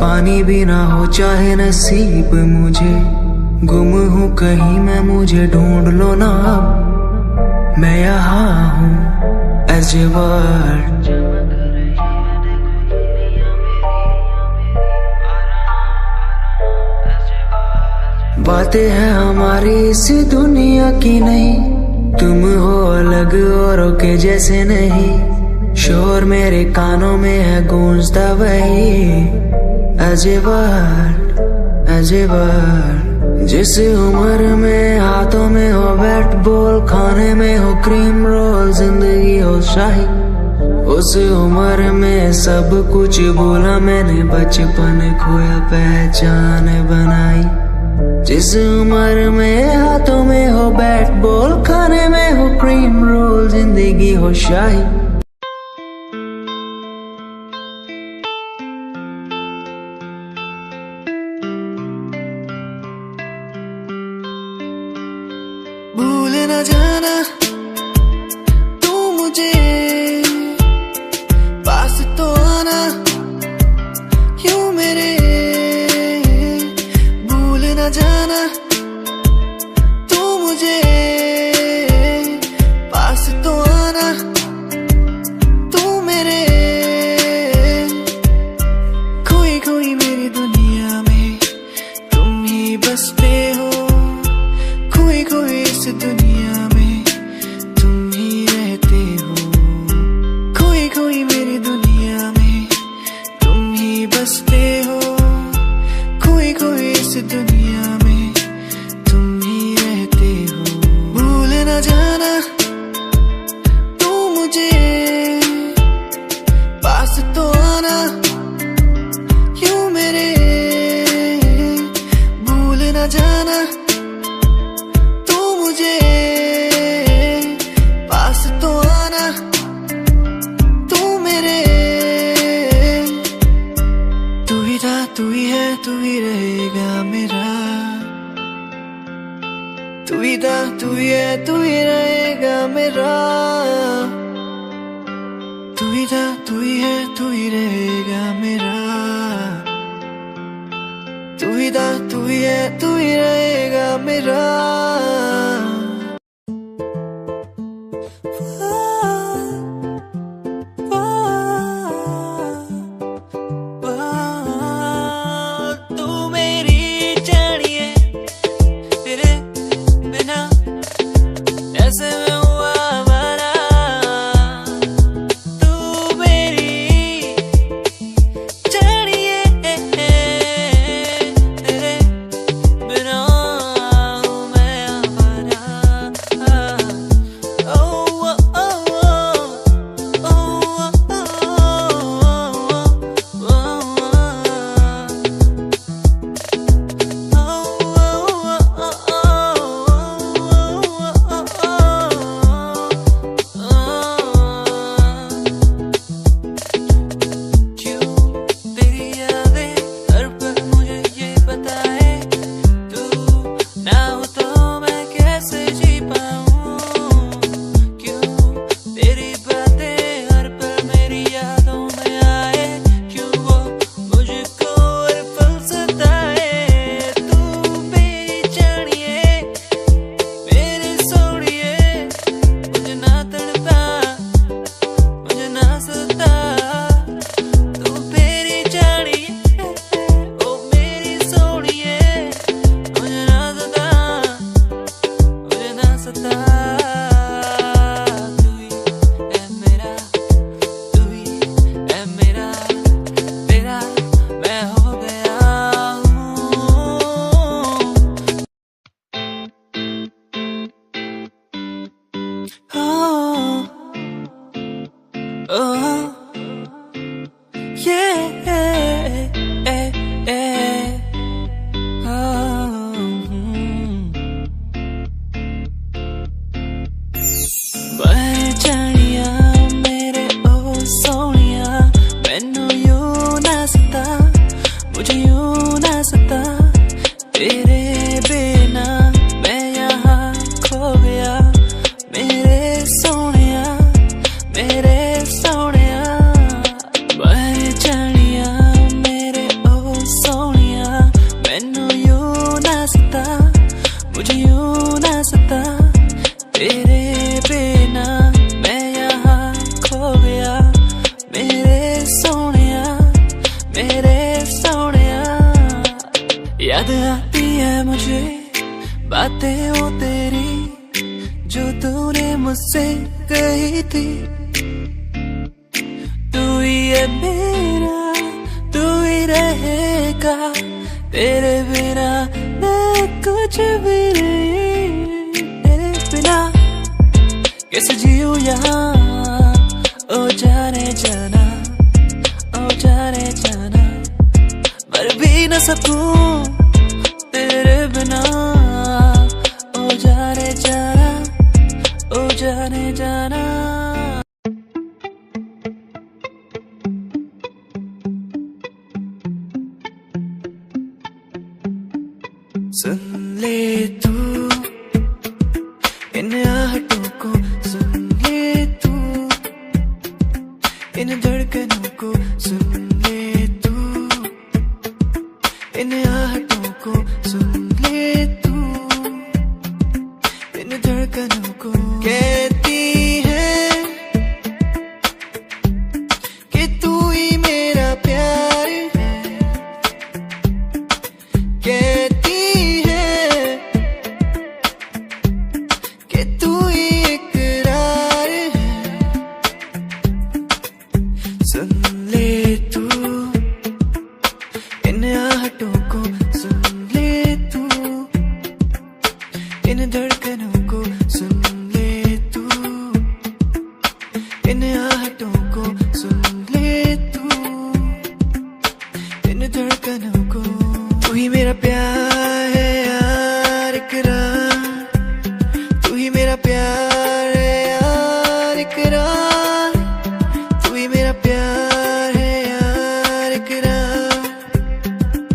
पानी भी ना हो चाहे नसीब मुझे, गुम हूँ कहीं मैं मुझे ढूंढ लो ना अब, मैं यहाँ हूँ as a world. बातें हैं हमारी इस दुनिया की नहीं, तुम हो अलग औरों के जैसे नहीं, शोर मेरे कानों में है गूंजता वही as a word, as a word. जिस उम्र में हाथों में हो बैट बॉल, खाने में हो क्रीम रोल, जिंदगी हो शाही, उस उम्र में सब कुछ भूला मैंने, बचपन खोया पहचान बनाई। जिस उम्र में हाथों में हो बैट बॉल, खाने में हो क्रीम रोल, जिंदगी हो शाही। भूल न जाना तू मुझे, पास तो आना यूं मेरे, भूल न जाना तू मुझे, पास तो आना तू मेरे, खोई खोई मेरी दुनिया में तुम ही बसते हो, खोई खोई इस दुनिया में तुम ही रहते हो, खोई खोई मेरी दुनिया में तुम ही बसते हो, खोई खोई इस दुनिया में तुम ही रहते हो। भूल न जाना तू मुझे, पास तो आना यूं मेरे, भूल न जाना तू मुझे, पास तो आना तू मेरे, तू ही था तू ही है तू ही रहेगा मेरा, तू ही था तू ही है तू ही रहेगा मेरा, तू ही था तू ही है तू ही रहेगा मेरा, तू ही था तू ही है तू ही रहेगा मेरा। तू मेरी जानिए, तेरे बिना ऐसे में हुआ हमारा, तू मेरी जानिए, तेरे बिना हूँ मैं मुझे बातें वो तेरी जो तूने मुझसे कही थी। तू ही है मेरा, तू ही रहेगा, तेरे बिना मैं कुछ भी नहीं। तेरे बिना कैसे जीऊं यहाँ, ओ जाने जाना, ओ जाने जाना, मर भी न सकूं तेरे बिना, ओ जाने जाना, ओ जाने जाना। सुन ले तू इन आहटों को, सुन ले तू इन धड़कनों को, सुन ले तू इन आहटों को, सुन ले तू इन धड़कनों को। कहती है कि तू ही मेरा प्यार है, कहती है कि तू ही इकरार है। सुन ले तू इन आहटों को, सुन ले तू इन धड़कनों को, सुन ले तू इन आहटों को, सुन ले तू इन धड़कनों को। तू ही मेरा प्यार है यार इकरार, तू ही मेरा प्यार है यार इकरार, तू ही मेरा प्यार है यार इकरार,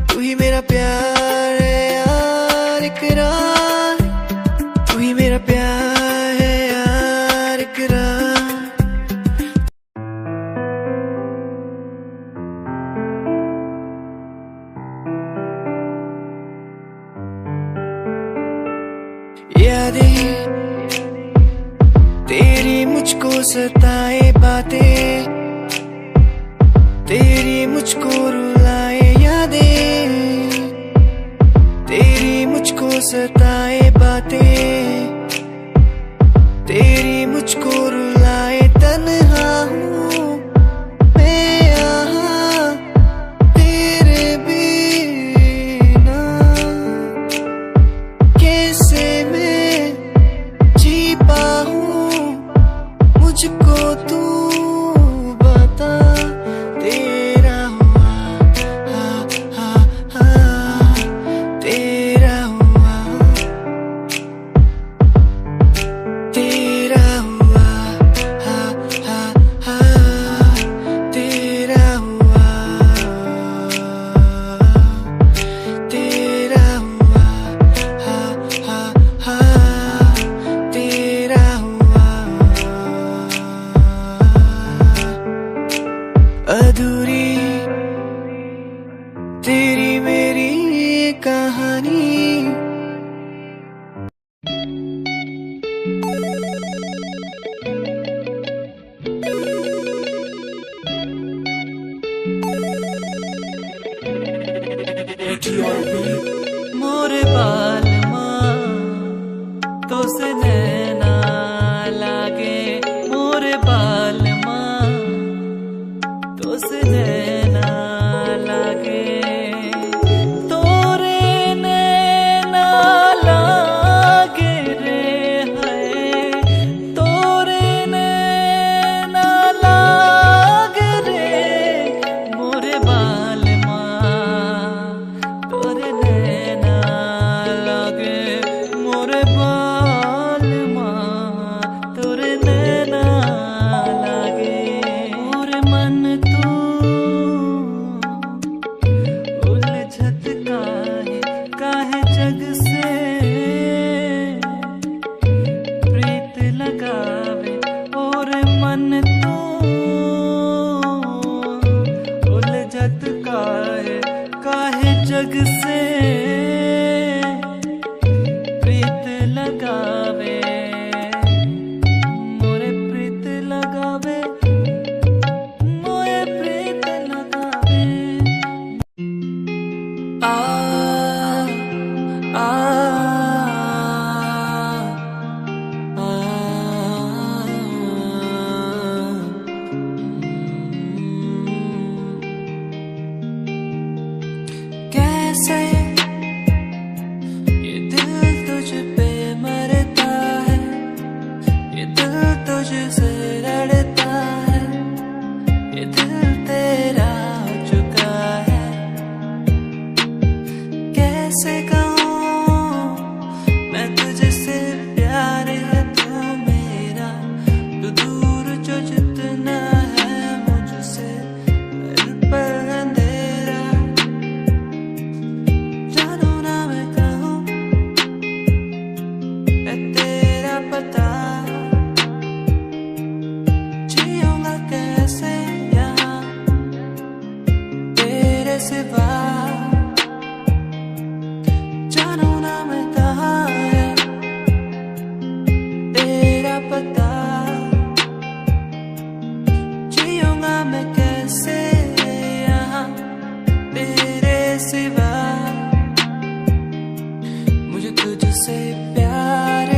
तू ही मेरा प्यार है यार इकरार, तू ही मेरा प्यार है यार इकरार। यादें तेरी मुझको सताए, बातें तेरी मुझको रुलाए, यादें तेरी मुझको सताए, बातें तेरी मुझको रुलाए। तन्हा हूँ मैं यहाँ तेरे बिना, कैसे मैं जी पाऊँ मुझको तू बता। तेरा हुआ हा हा हा, तेरा हुआ, तेरा हुआ हा हा हा, तेरा हुआ, तेरा हुआ हा हा हा, तेरा हुआ। अधूरी तेरी मेरी कहानी, मोरे बाल माँ तो से नैना लागे, मोरे बाल माँ तो से नैना लागे, तोरे नैना लागे रे है, तोरे नैना लागे रे, मोरे बाल माँ तोरे नैना लागे, मोरे बाल माँ तोरे नैना लागे। मोरे मन तू उलझत काहे जग से, प्रीत लगावे और मन तू उलझत काहे जग से, प्रीत लगावे, मोरे प्रीत लगावे, मोरे प्रीत लगावे। आ तुझसे लड़ता है, ये दिल तेरा हो चुका है। कैसे कहूँ मैं तुझसे प्यार है तू मेरा, तू दूर जो जितना है मुझसे मेरे पर अंधेरा। जानू ना मैं कहूँ है तेरा पता, जियूंगा कैसे यहाँ तेरे सिवा। जानू ना मैं कहाँ है तेरा पता, जियूंगा मैं कैसे यहाँ तेरे सिवा। मुझे तुझसे प्यार